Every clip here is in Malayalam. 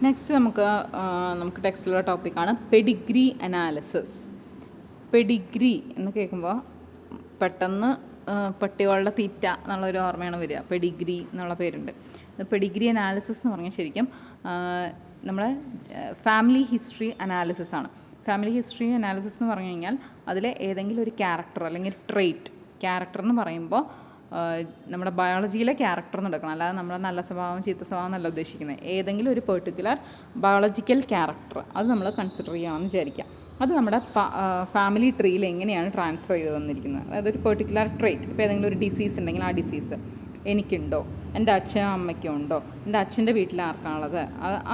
നെക്സ്റ്റ് നമുക്ക് ടെക്സ്റ്റിലുള്ള ടോപ്പിക്കാണ് പെഡിഗ്രി അനാലിസിസ്. പെഡിഗ്രി എന്ന് കേൾക്കുമ്പോൾ പെട്ടെന്ന് പട്ടികളുടെ തീറ്റ എന്നുള്ളൊരു ഓർമ്മയാണ് വരിക. പെഡിഗ്രി എന്നുള്ള പേരുണ്ട്. പെഡിഗ്രി അനാലിസിസ് എന്ന് പറഞ്ഞാൽ ശരിക്കും നമ്മളെ ഫാമിലി ഹിസ്റ്ററി അനാലിസിസ് ആണ്. ഫാമിലി ഹിസ്റ്ററി അനാലിസിസ് എന്ന് പറഞ്ഞു കഴിഞ്ഞാൽ അതിലെ ഏതെങ്കിലും ഒരു ക്യാരക്ടർ അല്ലെങ്കിൽ ട്രെയ്റ്റ്, ക്യാരക്ടർ എന്ന് പറയുമ്പോൾ നമ്മുടെ ബയോളജിയിലെ ക്യാരക്ടർ എന്ന് എടുക്കണം, അല്ലാതെ നമ്മുടെ നല്ല സ്വഭാവം ചീത്ത സ്വഭാവം എന്നല്ല ഉദ്ദേശിക്കുന്നത്. ഏതെങ്കിലും ഒരു പെർട്ടിക്കുലർ ബയോളജിക്കൽ ക്യാരക്ടർ അത് നമ്മൾ കൺസിഡർ ചെയ്യണമെന്ന് വിചാരിക്കുക. അത് നമ്മുടെ ഫാമിലി ട്രീയിൽ എങ്ങനെയാണ് ട്രാൻസ്ഫർ ചെയ്ത് വന്നിരിക്കുന്നത്. അതായത് ഒരു പെർട്ടിക്കുലർ ട്രെയ്റ്റ്, ഇപ്പോൾ ഏതെങ്കിലും ഒരു ഡിസീസ് ഉണ്ടെങ്കിൽ ആ ഡിസീസ് എനിക്കുണ്ടോ, എൻ്റെ അച്ഛനും അമ്മയ്ക്കും ഉണ്ടോ, എൻ്റെ അച്ഛൻ്റെ വീട്ടിൽ ആർക്കാണുള്ളത്,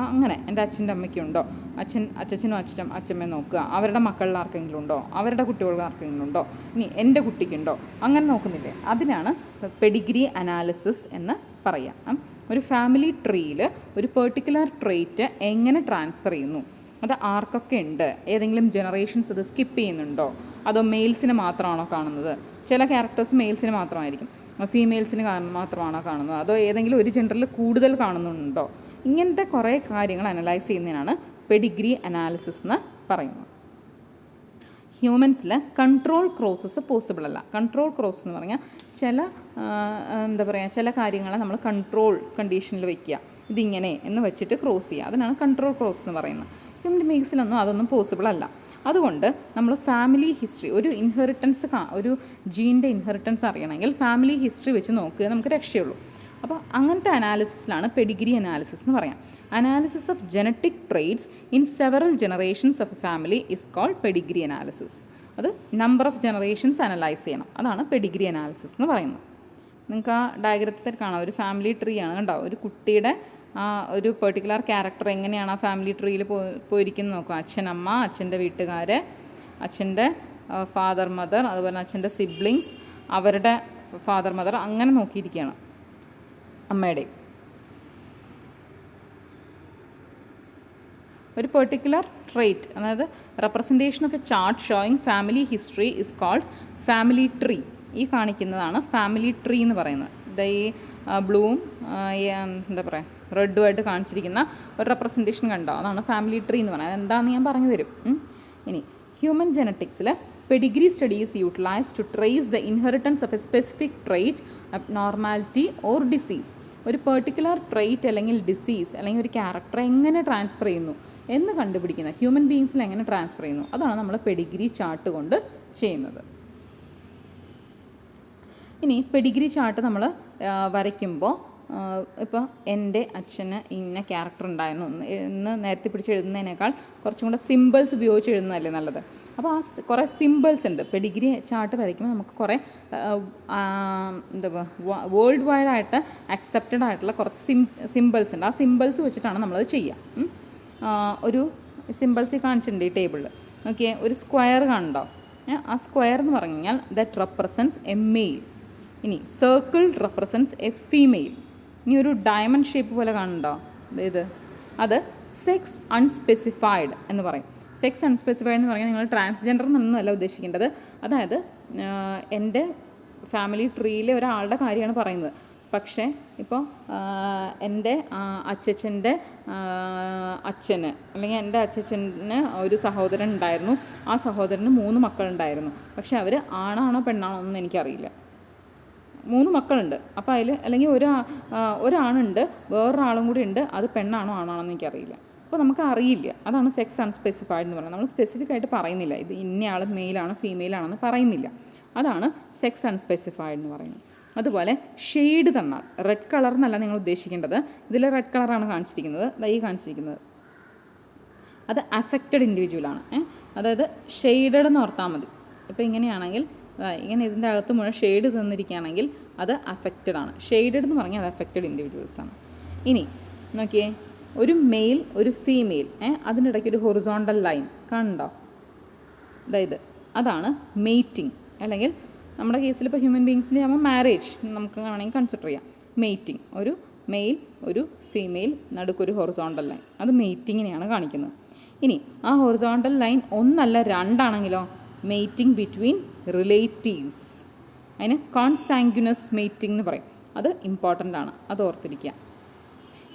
അങ്ങനെ എൻ്റെ അച്ഛൻ്റെ അമ്മയ്ക്കുണ്ടോ, അച്ഛനും അച്ഛമ്മയും നോക്കുക, അവരുടെ മക്കളിൽ ആർക്കെങ്കിലും ഉണ്ടോ, അവരുടെ കുട്ടികൾക്ക് ആർക്കെങ്കിലും ഉണ്ടോ, ഇനി എൻ്റെ കുട്ടിക്കുണ്ടോ, അങ്ങനെ നോക്കുന്നില്ലേ, അതിനാണ് പെഡിഗ്രി അനാലിസിസ് എന്ന് പറയാം. ഒരു ഫാമിലി ട്രീയിൽ ഒരു പെർട്ടിക്കുലർ ട്രെയ്റ്റ് എങ്ങനെ ട്രാൻസ്ഫർ ചെയ്യുന്നു, അത് ആർക്കൊക്കെ ഉണ്ട്, ഏതെങ്കിലും ജനറേഷൻസ് അത് സ്കിപ്പ് ചെയ്യുന്നുണ്ടോ, അതോ മെയിൽസിന് മാത്രമാണോ കാണുന്നത്, ചില ക്യാരക്ടേഴ്സ് മെയിൽസിന് മാത്രമായിരിക്കും, ഫീമെയിൽസിന് മാത്രമാണോ കാണുന്നത്, അതോ ഏതെങ്കിലും ഒരു ജെൻഡറിൽ കൂടുതൽ കാണുന്നുണ്ടോ, ഇങ്ങനത്തെ കുറേ കാര്യങ്ങൾ അനലൈസ് ചെയ്യുന്നതിനാണ് പെഡിഗ്രി അനാലിസിസ് എന്ന് പറയുന്നത്. ഹ്യൂമൻസിൽ കൺട്രോൾ ക്രോസസ് പോസിബിൾ അല്ല. കൺട്രോൾ ക്രോസ് എന്ന് പറഞ്ഞാൽ ചില കാര്യങ്ങളെ നമ്മൾ കൺട്രോൾ കണ്ടീഷനിൽ വയ്ക്കുക, ഇതിങ്ങനെ എന്ന് വെച്ചിട്ട് ക്രോസ് ചെയ്യുക, അതിനാണ് കൺട്രോൾ ക്രോസ് എന്ന് പറയുന്നത്. ഹ്യൂമൻ ബീങ്സിലൊന്നും അതൊന്നും പോസിബിൾ അല്ല. അതുകൊണ്ട് നമ്മൾ ഫാമിലി ഹിസ്റ്ററി, ഒരു ജീൻ്റെ ഇൻഹെറിറ്റൻസ് അറിയണമെങ്കിൽ ഫാമിലി ഹിസ്റ്ററി വെച്ച് നോക്കുക, നമുക്ക് രക്ഷയുള്ളൂ. അപ്പോൾ അങ്ങനത്തെ അനാലിസിസിലാണ് പെഡിഗ്രി അനാലിസിസ് എന്ന് പറയാം. Analysis of genetic traits in several generations of a family is called pedigree analysis. അത് നമ്പർ ഓഫ് ജനറേഷൻസ് അനലൈസ് ചെയ്യണം, അതാണ് പെഡിഗ്രി അനാലിസിസ് എന്ന് പറയുന്നത്. നിങ്ങൾക്ക് ആ ഡയഗ്രത്തിൽ കാണാം, ഒരു ഫാമിലി ട്രീ ആണ് കണ്ടോ, ഒരു കുട്ടിയുടെ ഒരു പെർട്ടിക്കുലർ ക്യാരക്ടർ എങ്ങനെയാണ് ആ ഫാമിലി ട്രീയിൽ പോയിരിക്കുന്നത് നോക്കുക. അച്ഛൻ, അമ്മ, അച്ഛൻ്റെ വീട്ടുകാർ, അച്ഛൻ്റെ ഫാദർ മദർ, അതുപോലെ അച്ഛൻ്റെ സിബ്ലിങ്സ്, അവരുടെ ഫാദർ മദർ, അങ്ങനെ നോക്കിയിരിക്കുകയാണ് അമ്മയുടെ. ഒരു പെർട്ടിക്കുലർ ട്രെയ്റ്റ്, അതായത് representation of a chart showing family history is called family tree. ഈ കാണിക്കുന്നതാണ് ഫാമിലി ട്രീ എന്ന് പറയുന്നത്. ഈ ബ്ലൂവും റെഡുമായിട്ട് കാണിച്ചിരിക്കുന്ന ഒരു റെപ്രസെൻറ്റേഷൻ കണ്ടോ, അതാണ് ഫാമിലി ട്രീ എന്ന് പറയുന്നത്. എന്താണെന്ന് ഞാൻ പറഞ്ഞു തരും. ഇനി ഹ്യൂമൻ ജെനറ്റിക്സിൽ pedigree studies utilise to trace the inheritance of a specific trait, abnormality or disease. ഒരു പെർട്ടിക്കുലർ ട്രെയ്റ്റ് അല്ലെങ്കിൽ ഡിസീസ് അല്ലെങ്കിൽ ഒരു ക്യാരക്ടർ എങ്ങനെ ട്രാൻസ്ഫർ ചെയ്യുന്നു എന്ന് കണ്ടുപിടിക്കുന്ന, ഹ്യൂമൻ ബീങ്സിൽ എങ്ങനെ ട്രാൻസ്ഫർ ചെയ്യുന്നു, അതാണ് നമ്മൾ പെഡിഗ്രി ചാർട്ട് കൊണ്ട് ചെയ്യുന്നത്. ഇനി പെഡിഗ്രി ചാർട്ട് നമ്മൾ വരയ്ക്കുമ്പോൾ ഇപ്പോൾ എൻ്റെ അച്ഛന് ഇന്ന ക്യാരക്ടർ ഉണ്ടായിരുന്നു എന്ന് നേരത്തെ പിടിച്ച് എഴുതുന്നതിനേക്കാൾ കുറച്ചും കൂടെ സിമ്പിൾസ് ഉപയോഗിച്ച് എഴുതുന്നതല്ലേ നല്ലത്. അപ്പോൾ കുറേ സിമ്പിൾസ് ഉണ്ട്. പെഡിഗ്രി ചാർട്ട് വരയ്ക്കുമ്പോൾ നമുക്ക് കുറേ വേൾഡ് വൈഡ് ആയിട്ട് അക്സെപ്റ്റഡ് ആയിട്ടുള്ള കുറച്ച് സിമ്പിൾസ് ഉണ്ട്. ആ സിമ്പിൾസ് വെച്ചിട്ടാണ് നമ്മളത് ചെയ്യുക. ഒരു സിമ്പിൾസ് കാണിച്ചിട്ടുണ്ട് ഈ ടേബിളിൽ നോക്കിയേ. ഒരു സ്ക്വയർ കണ്ടോ, ആ സ്ക്വയർ എന്ന് പറഞ്ഞു കഴിഞ്ഞാൽ ദാറ്റ് റെപ്രസെൻറ്റ്സ് എ മെയിൽ. ഇനി സർക്കിൾ റെപ്രസെൻറ്റ്സ് എ ഫീമെയിൽ. ഇനി ഒരു ഡയമണ്ട് ഷേപ്പ് പോലെ കാണുന്നുണ്ടോ, അത് സെക്സ് അൺസ്പെസിഫൈഡ് എന്ന് പറയും. സെക്സ് അൺസ്പെസിഫൈഡ് എന്ന് പറഞ്ഞാൽ നിങ്ങൾ ട്രാൻസ്ജെൻഡർ എന്നൊന്നുമല്ല ഉദ്ദേശിക്കേണ്ടത്. അതായത് എൻ്റെ ഫാമിലി ട്രീയിലെ ഒരാളുടെ കാര്യമാണ് പറയുന്നത്. പക്ഷേ ഇപ്പോൾ എൻ്റെ അച്ഛൻ്റെ അച്ഛന് അല്ലെങ്കിൽ എൻ്റെ അച്ഛന് ഒരു സഹോദരൻ ഉണ്ടായിരുന്നു. ആ സഹോദരന് 3 മക്കളുണ്ടായിരുന്നു. പക്ഷേ അവർ ആണാണോ പെണ്ണാണോ ഒന്നും എനിക്കറിയില്ല. 3 മക്കളുണ്ട്. അപ്പോൾ അതിൽ അല്ലെങ്കിൽ ഒരാണുണ്ട്, വേറൊരാളും കൂടി ഉണ്ട്, അത് പെണ്ണാണോ ആണാണോ എന്ന് എനിക്കറിയില്ല. അപ്പോൾ നമുക്ക് അറിയില്ല. അതാണ് സെക്സ് അൺസ്പെസിഫൈഡ് എന്ന് പറയുന്നത്. നമ്മൾ സ്പെസിഫിക് ആയിട്ട് പറയുന്നില്ല, ഇത് ഇന്നയാൾ മെയിലാണോ ഫീമെയിലാണെന്ന് പറയുന്നില്ല. അതാണ് സെക്സ് അൺസ്പെസിഫൈഡ് എന്ന് പറയുന്നത്. അതുപോലെ ഷെയ്ഡ് തന്നാൽ, റെഡ് കളർ എന്നല്ല നിങ്ങൾ ഉദ്ദേശിക്കേണ്ടത്. ഇതിൽ റെഡ് കളറാണ് കാണിച്ചിരിക്കുന്നത്, ഈ കാണിച്ചിരിക്കുന്നത് അത് അഫക്റ്റഡ് ഇൻഡിവിജ്വലാണ്. അതായത് ഷെയ്ഡഡ് എന്ന് ഓർത്താൽ മതി. ഇപ്പോൾ ഇങ്ങനെയാണെങ്കിൽ, ഇങ്ങനെ ഇതിൻ്റെ അകത്ത് മുഴുവൻ ഷെയ്ഡ് തന്നിരിക്കുകയാണെങ്കിൽ അത് അഫക്റ്റഡ് ആണ്. ഷെയ്ഡഡ് എന്ന് പറഞ്ഞാൽ അത് അഫക്റ്റഡ് ഇൻഡിവിജ്വൽസ് ആണ്. ഇനി നോക്കിയേ, ഒരു മെയിൽ ഒരു ഫീമെയിൽ, അതിനിടയ്ക്ക് ഒരു ഹൊറിസോണ്ടൽ ലൈൻ കാണുന്നുണ്ടോ, അതായത് അതാണ് മെയ്റ്റിംഗ്. അല്ലെങ്കിൽ നമ്മുടെ കേസിൽ ഇപ്പോൾ ഹ്യൂമൻ ബീങ്സിൻ്റെ ആകുമ്പോൾ മാരേജ് നമുക്ക് വേണമെങ്കിൽ കൺസിഡർ ചെയ്യാം. മെയ്റ്റിംഗ്, ഒരു മെയിൽ ഒരു ഫീമെയിൽ, നടുക്കൊരു ഹൊറിസോണ്ടൽ ലൈൻ, അത് മെയ്റ്റിങ്ങിനെയാണ് കാണിക്കുന്നത്. ഇനി ആ ഹൊറിസോണ്ടൽ ലൈൻ 1 അല്ല 2 ആണെങ്കിലോ, മെയ്റ്റിംഗ് ബിറ്റ്വീൻ റിലേറ്റീവ്സ്, അതിന് കോൺസാങ്ഗ്യുനസ് മെയ്റ്റിംഗ് എന്ന് പറയും. അത് ഇമ്പോർട്ടൻ്റ് ആണ്, അത് ഓർത്തിരിക്കുക.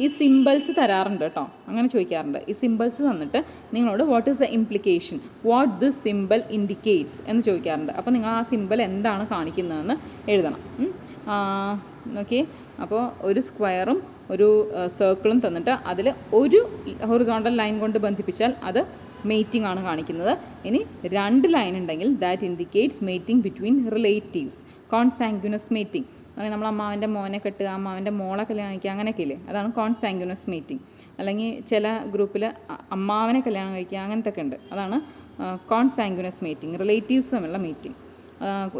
ഈ സിമ്പിൾസ് തരാറുണ്ട് കേട്ടോ, അങ്ങനെ ചോദിക്കാറുണ്ട്. ഈ സിമ്പിൾസ് തന്നിട്ട് നിങ്ങളോട് what is the implication, what this simple indicates എന്ന് ചോദിക്കാറുണ്ട്. അപ്പോൾ നിങ്ങൾ ആ സിമ്പിൾ എന്താണ് കാണിക്കുന്നതെന്ന് എഴുതണം. ഓക്കെ, അപ്പോൾ ഒരു സ്ക്വയറും ഒരു സർക്കിളും തന്നിട്ട് അതിൽ ഒരു ഹൊറിസോണ്ടൽ ലൈൻ കൊണ്ട് ബന്ധിപ്പിച്ചാൽ അത് മേറ്റിംഗ് ആണ് കാണിക്കുന്നത്. ഇനി 2 ലൈൻ ഉണ്ടെങ്കിൽ that indicates mating between relatives, consanguineous mating. അല്ലെങ്കിൽ നമ്മൾ അമ്മാവൻ്റെ മോനെ കെട്ടുക, അമ്മാവൻ്റെ മോളെ കല്യാണം കഴിക്കുക, അങ്ങനെയൊക്കെ ഇല്ലേ, അതാണ് കോൺസാങ്ക്വിനസ് മേറ്റിംഗ്. അല്ലെങ്കിൽ ചില ഗ്രൂപ്പിൽ അമ്മാവനെ കല്യാണം കഴിക്കുക, അങ്ങനത്തെ ഒക്കെ ഉണ്ട്, അതാണ് കോൺസാങ്ക്വിനസ് മേറ്റിംഗ്, റിലേറ്റീവ്സ് തമ്മിലുള്ള മീറ്റിംഗ്.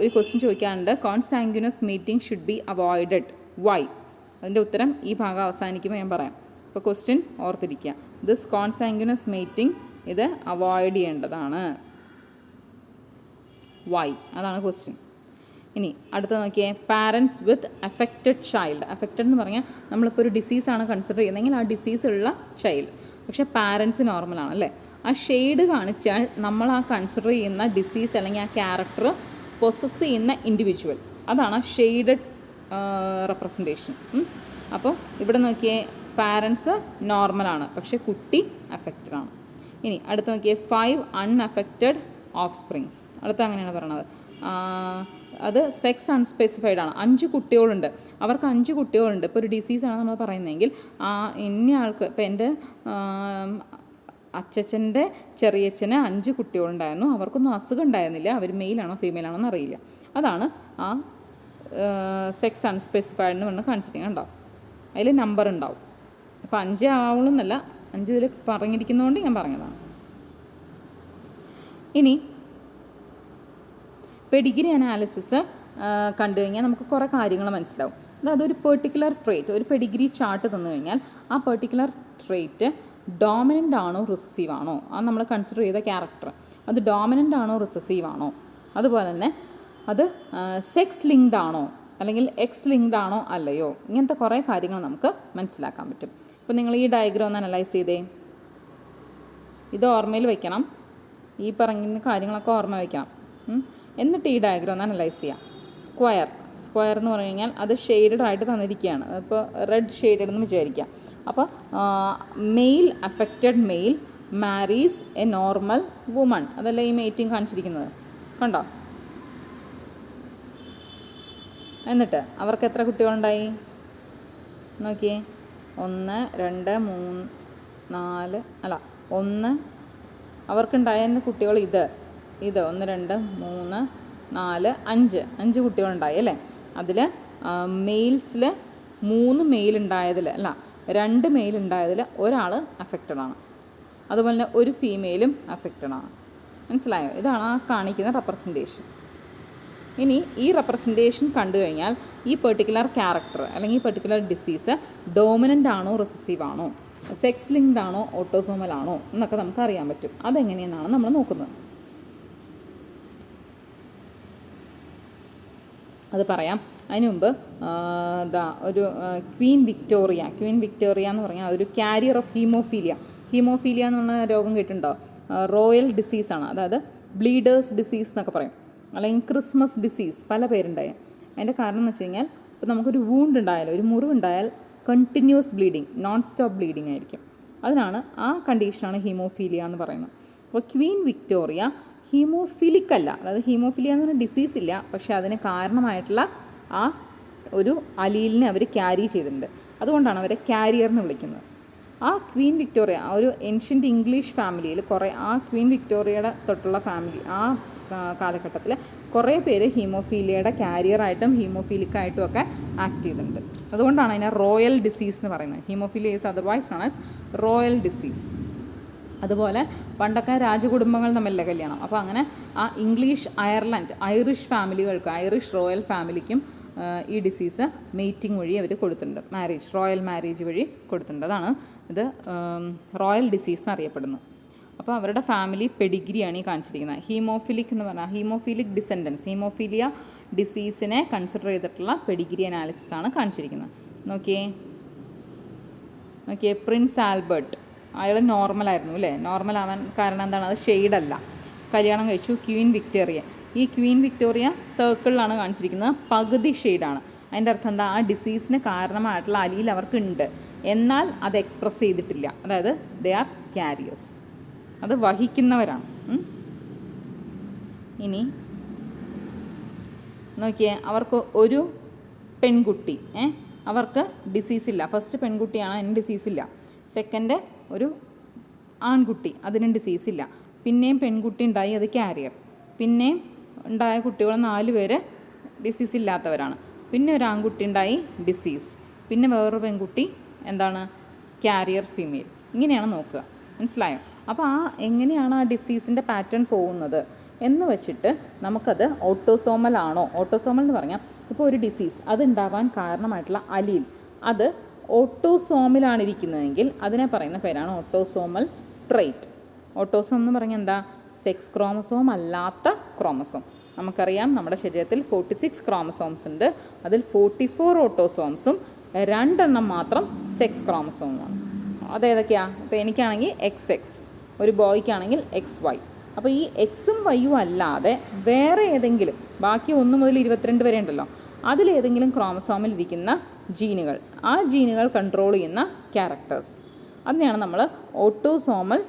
ഒരു ക്വസ്റ്റ്യൻ ചോദിക്കാറുണ്ട്, consanguineous meeting should be avoided, why? അതിൻ്റെ ഉത്തരം ഈ ഭാഗം അവസാനിക്കുമ്പോൾ ഞാൻ പറയാം. അപ്പോൾ ക്വസ്റ്റ്യൻ ഓർത്തിരിക്കുക, ദിസ് കോൺസാങ്ക്വിനസ് മീറ്റിംഗ് ഇത് അവോയ്ഡ് ചെയ്യേണ്ടതാണ്, വൈ? അതാണ് ക്വസ്റ്റ്യൻ. ഇനി അടുത്ത നോക്കിയേ, പാരൻസ് വിത്ത് അഫക്റ്റഡ് ചൈൽഡ്. അഫക്റ്റഡ് എന്ന് പറഞ്ഞാൽ നമ്മളിപ്പോൾ ഒരു ഡിസീസാണ് കൺസിഡർ ചെയ്യുന്നതെങ്കിൽ ആ ഡിസീസ് ഉള്ള ചൈൽഡ്, പക്ഷേ പാരൻസ് നോർമലാണ് അല്ലേ. ആ ഷെയ്ഡ് കാണിച്ചാൽ നമ്മൾ ആ കൺസിഡർ ചെയ്യുന്ന ഡിസീസ് അല്ലെങ്കിൽ ആ ക്യാരക്ടർ പൊസസ് ചെയ്യുന്ന ഇൻഡിവിജ്വൽ, അതാണ് ഷെയ്ഡഡ് റെപ്രസെൻറ്റേഷൻ. അപ്പോൾ ഇവിടെ നോക്കിയേ, പാരൻസ് നോർമലാണ് പക്ഷേ കുട്ടി അഫക്റ്റഡ് ആണ്. ഇനി അടുത്ത് നോക്കിയേ, 5 അൺഅഫക്റ്റഡ് ഓഫ് സ്പ്രിങ്സ്. അടുത്ത് അങ്ങനെയാണ് പറയണത്. അത് സെക്സ് അൺസ്പെസിഫൈഡ് ആണ്. 5 കുട്ടികളുണ്ട്, അവർക്ക് 5 കുട്ടികളുണ്ട്. ഇപ്പോൾ ഒരു ഡിസീസാണ് നമ്മൾ പറയുന്നതെങ്കിൽ ഇന്ന ആൾക്ക്, ഇപ്പോൾ എൻ്റെ അച്ചച്ചൻ്റെ ചെറിയച്ഛന് 5 കുട്ടികളുണ്ടായിരുന്നു, അവർക്കൊന്നും അസുഖം ഉണ്ടായിരുന്നില്ല, അവർ മെയിലാണോ ഫീമെയിലാണോ എന്ന് അറിയില്ല. അതാണ് ആ സെക്സ് അൺസ്പെസിഫൈഡ് എന്ന് പറഞ്ഞ് കാണിച്ചിരിക്കുന്നത്. ഉണ്ടാവും അതിൽ നമ്പർ ഉണ്ടാവും. അപ്പോൾ 5 ആവുള്ളൂ എന്നല്ല, 5 ഇതിൽ പറഞ്ഞിരിക്കുന്നതുകൊണ്ട് ഞാൻ പറഞ്ഞതാണ്. ഇനി പെഡിഗ്രി അനാലിസിസ് കണ്ടു കഴിഞ്ഞാൽ നമുക്ക് കുറേ കാര്യങ്ങൾ മനസ്സിലാവും. അതായത് ഒരു പെർട്ടിക്കുലർ ട്രേറ്റ്, ഒരു പെഡിഗ്രി ചാർട്ട് തന്നു കഴിഞ്ഞാൽ ആ പെർട്ടിക്കുലർ ട്രേറ്റ് ഡോമിനൻ്റ് ആണോ റിസസീവ് ആണോ, അത് നമ്മൾ കൺസിഡർ ചെയ്ത ക്യാരക്ടർ അത് ഡോമിനൻ്റ് ആണോ റിസസീവ് ആണോ, അതുപോലെ തന്നെ അത് സെക്സ് ലിങ്ക്ഡ് ആണോ അല്ലെങ്കിൽ എക്സ് ലിങ്ക്ഡ് ആണോ അല്ലയോ, ഇങ്ങനത്തെ കുറേ കാര്യങ്ങൾ നമുക്ക് മനസ്സിലാക്കാൻ പറ്റും. ഇപ്പോൾ നിങ്ങൾ ഈ ഡയഗ്രാം ഒന്ന് അനലൈസ് ചെയ്തേ, ഇത് ഓർമ്മയിൽ വയ്ക്കണം, ഈ പറഞ്ഞ കാര്യങ്ങളൊക്കെ ഓർമ്മ വയ്ക്കണം. എന്നിട്ട് ഈ ഡയഗ്രാം ഒന്ന് അനലൈസ് ചെയ്യാം. സ്ക്വയർ എന്ന് പറഞ്ഞു കഴിഞ്ഞാൽ അത് ഷെയ്ഡഡ് ആയിട്ട് തന്നിരിക്കുകയാണ്, ഇപ്പോൾ റെഡ് ഷെയ്ഡഡ് എന്ന് വിചാരിക്കാം. അപ്പോൾ male affected male marries a normal woman, അതല്ല ഈ മേറ്റിംഗ് കാണിച്ചിരിക്കുന്നത്, കണ്ടോ? എന്നിട്ട് അവർക്ക് എത്ര കുട്ടികളുണ്ടായി നോക്കിയേ, 1 2 3 4 അല്ല 1 അവർക്കുണ്ടായ കുട്ടികൾ ഇത് 1 2 3 4 5 കുട്ടികളുണ്ടായി അല്ലേ. അതിൽ മെയിൽസിൽ 3 മെയിൽ ഉണ്ടായതിൽ അല്ല 2 മെയിൽ ഉണ്ടായതിൽ ഒരാൾ അഫക്റ്റഡ് ആണ്, അതുപോലെ തന്നെ ഒരു ഫീമെയിലും അഫക്റ്റഡ് ആണ്. മനസ്സിലായോ? ഇതാണ് ആ കാണിക്കുന്ന റെപ്രസെൻറ്റേഷൻ. ഇനി ഈ റെപ്രസെൻറ്റേഷൻ കണ്ടു കഴിഞ്ഞാൽ ഈ പെർട്ടിക്കുലർ ക്യാരക്ടർ അല്ലെങ്കിൽ ഈ പെർട്ടിക്കുലർ ഡിസീസ് ഡോമിനൻ്റ് ആണോ റിസസീവ് ആണോ, സെക്സ് ലിങ്ക്ഡ് ആണോ ഓട്ടോസോമൽ ആണോ എന്നൊക്കെ നമുക്ക് അറിയാൻ പറ്റും. അതെങ്ങനെയെന്നാണ് നമ്മൾ നോക്കുന്നത്. അത് പറയാം. അതിന് മുമ്പ് ഒരു ക്വീൻ വിക്ടോറിയ എന്ന് പറഞ്ഞാൽ ഒരു കാരിയർ ഓഫ് ഹീമോഫീലിയ എന്ന് പറഞ്ഞ രോഗം കേട്ടിട്ടുണ്ടോ? റോയൽ ഡിസീസാണ്, അതായത് ബ്ലീഡേഴ്സ് ഡിസീസ് എന്നൊക്കെ പറയും, അല്ലെങ്കിൽ ക്രിസ്മസ് ഡിസീസ്, പല പേരുണ്ടായ. അതിൻ്റെ കാരണം എന്ന് വെച്ച് കഴിഞ്ഞാൽ ഇപ്പോൾ നമുക്കൊരു വൂണ്ട് ഉണ്ടായാലോ, ഒരു മുറിവുണ്ടായാൽ continuous bleeding, non stop bleeding ആയിരിക്കും. അതിനാണ് ആ കണ്ടീഷനാണ് ഹീമോഫീലിയ എന്ന് പറയുന്നത്. അപ്പോൾ ക്വീൻ വിക്ടോറിയ ഹീമോഫിലിക് അല്ല, അതായത് ഹീമോഫീലിയ എന്ന് പറഞ്ഞ ഡിസീസ് ഇല്ല, പക്ഷേ അതിന് കാരണമായിട്ടുള്ള ആ ഒരു അലീലിനെ അവർ ക്യാരി ചെയ്തിട്ടുണ്ട്. അതുകൊണ്ടാണ് അവരെ കാരിയർ എന്ന് വിളിക്കുന്നത്. ആ ക്വീൻ വിക്ടോറിയ, ആ ഒരു ഏൻഷ്യൻ്റ് ഇംഗ്ലീഷ് ഫാമിലിയിൽ കുറേ, ആ ക്വീൻ വിക്ടോറിയയുടെ തൊട്ടുള്ള ഫാമിലി, ആ കാലഘട്ടത്തിൽ കുറേ പേര് ഹീമോഫീലിയയുടെ കാരിയറായിട്ടും ഹീമോഫീലിക്കായിട്ടും ഒക്കെ ആക്ട് ചെയ്തിട്ടുണ്ട്. അതുകൊണ്ടാണ് അതിനെ റോയൽ ഡിസീസ് എന്ന് പറയുന്നത്. Haemophilia is otherwise known as royal disease. അതുപോലെ പണ്ടൊക്കെ രാജകുടുംബങ്ങൾ തമ്മിലുള്ള കല്യാണം, അപ്പോൾ അങ്ങനെ ആ ഐറിഷ് ഫാമിലികൾക്ക്, ഐറിഷ് റോയൽ ഫാമിലിക്കും ഈ ഡിസീസ് മേറ്റിംഗ് വഴി അവർ കൊടുത്തിട്ടുണ്ട്, റോയൽ മാരേജ് വഴി കൊടുത്തിട്ടുണ്ട്. അതാണ് ഇത് റോയൽ ഡിസീസ് അറിയപ്പെടുന്നത്. അപ്പോൾ അവരുടെ ഫാമിലി പെഡിഗ്രിയാണ് ഈ കാണിച്ചിരിക്കുന്നത്. ഹീമോഫിലിക് എന്ന് പറഞ്ഞാൽ ഹീമോഫിലിക് ഡിസെൻഡൻസ്, ഹീമോഫീലിയ ഡിസീസിനെ കൺസിഡർ ചെയ്തിട്ടുള്ള പെഡിഗ്രി അനാലിസിസ് ആണ് കാണിച്ചിരിക്കുന്നത്. നോക്കിയേ പ്രിൻസ് ആൽബർട്ട്, അയാൾ നോർമലായിരുന്നു അല്ലേ. നോർമൽ ആവാൻ കാരണം എന്താണ്? അത് ഷെയ്ഡല്ല. കല്യാണം കഴിച്ചു ക്വീൻ വിക്ടോറിയ. ഈ ക്വീൻ വിക്ടോറിയ സർക്കിളിലാണ് കാണിച്ചിരിക്കുന്നത്, പകുതി ഷെയ്ഡാണ്. അതിൻ്റെ അർത്ഥം എന്താ? ആ ഡിസീസിന് കാരണമായിട്ടുള്ള അലീൽ അവർക്കുണ്ട്. എന്നാൽ അത് എക്സ്പ്രസ് ചെയ്തിട്ടില്ല. അതായത് ദേ ആർ ക്യാരിയേഴ്സ്, അത് വഹിക്കുന്നവരാണ്. ഇനി നോക്കിയേ, അവർക്ക് ഒരു പെൺകുട്ടി, അവർക്ക് ഡിസീസില്ല. ഫസ്റ്റ് പെൺകുട്ടിയാണ്, അതിന് ഡിസീസില്ല. സെക്കൻഡ് ഒരു ആൺകുട്ടി, അതിനും ഡിസീസില്ല. പിന്നെയും പെൺകുട്ടി ഉണ്ടായി, അത് ക്യാരിയർ. പിന്നെയും ഉണ്ടായ കുട്ടികൾ 4 പേര് ഡിസീസ് ഇല്ലാത്തവരാണ്. പിന്നെ ഒരു ആൺകുട്ടി ഉണ്ടായി, ഡിസീസ്. പിന്നെ വേറൊരു പെൺകുട്ടി എന്താണ്, ക്യാരിയർ ഫീമെയിൽ. ഇങ്ങനെയാണ് നോക്കുക. മനസ്സിലായോ? അപ്പോൾ എങ്ങനെയാണ് ആ ഡിസീസിൻ്റെ പാറ്റേൺ പോകുന്നത് എന്ന് വെച്ചിട്ട് നമുക്കത് ഓട്ടോസോമൽ ആണോ, ഓട്ടോസോമൽ എന്ന് പറഞ്ഞാൽ ഇപ്പോൾ ഒരു ഡിസീസ് അതുണ്ടാവാൻ കാരണമായിട്ടുള്ള അലീൽ അത് ഓട്ടോസോമിലാണ് ഇരിക്കുന്നതെങ്കിൽ അതിനെ പറയുന്ന പേരാണ് ഓട്ടോസോമൽ ട്രെയ്റ്റ്. ഓട്ടോസോം എന്ന് പറഞ്ഞാൽ എന്താ, സെക്സ് ക്രോമസോം അല്ലാത്ത ക്രോമസോം. നമുക്കറിയാം നമ്മുടെ ശരീരത്തിൽ 46 ക്രോമസോംസ് ഉണ്ട്. അതിൽ 44 ഓട്ടോസോംസും 2 മാത്രം സെക്സ് ക്രോമസോമാണ്. അതേതൊക്കെയാണ്? ഇപ്പോൾ എനിക്കാണെങ്കിൽ XX, ഒരു ബോയ്ക്കാണെങ്കിൽ XY. അപ്പോൾ ഈ എക്സും വൈയും അല്ലാതെ വേറെ ഏതെങ്കിലും, ബാക്കി 1 മുതൽ 22 വരെ ഉണ്ടല്ലോ, അതിലേതെങ്കിലും ക്രോമസോമിൽ ഇരിക്കുന്ന ജീനുകൾ, ആ ജീനുകൾ കൺട്രോൾ ചെയ്യുന്ന ക്യാരക്ടേഴ്സ്, അതിനെയാണ് നമ്മൾ ഓട്ടോസോമൽ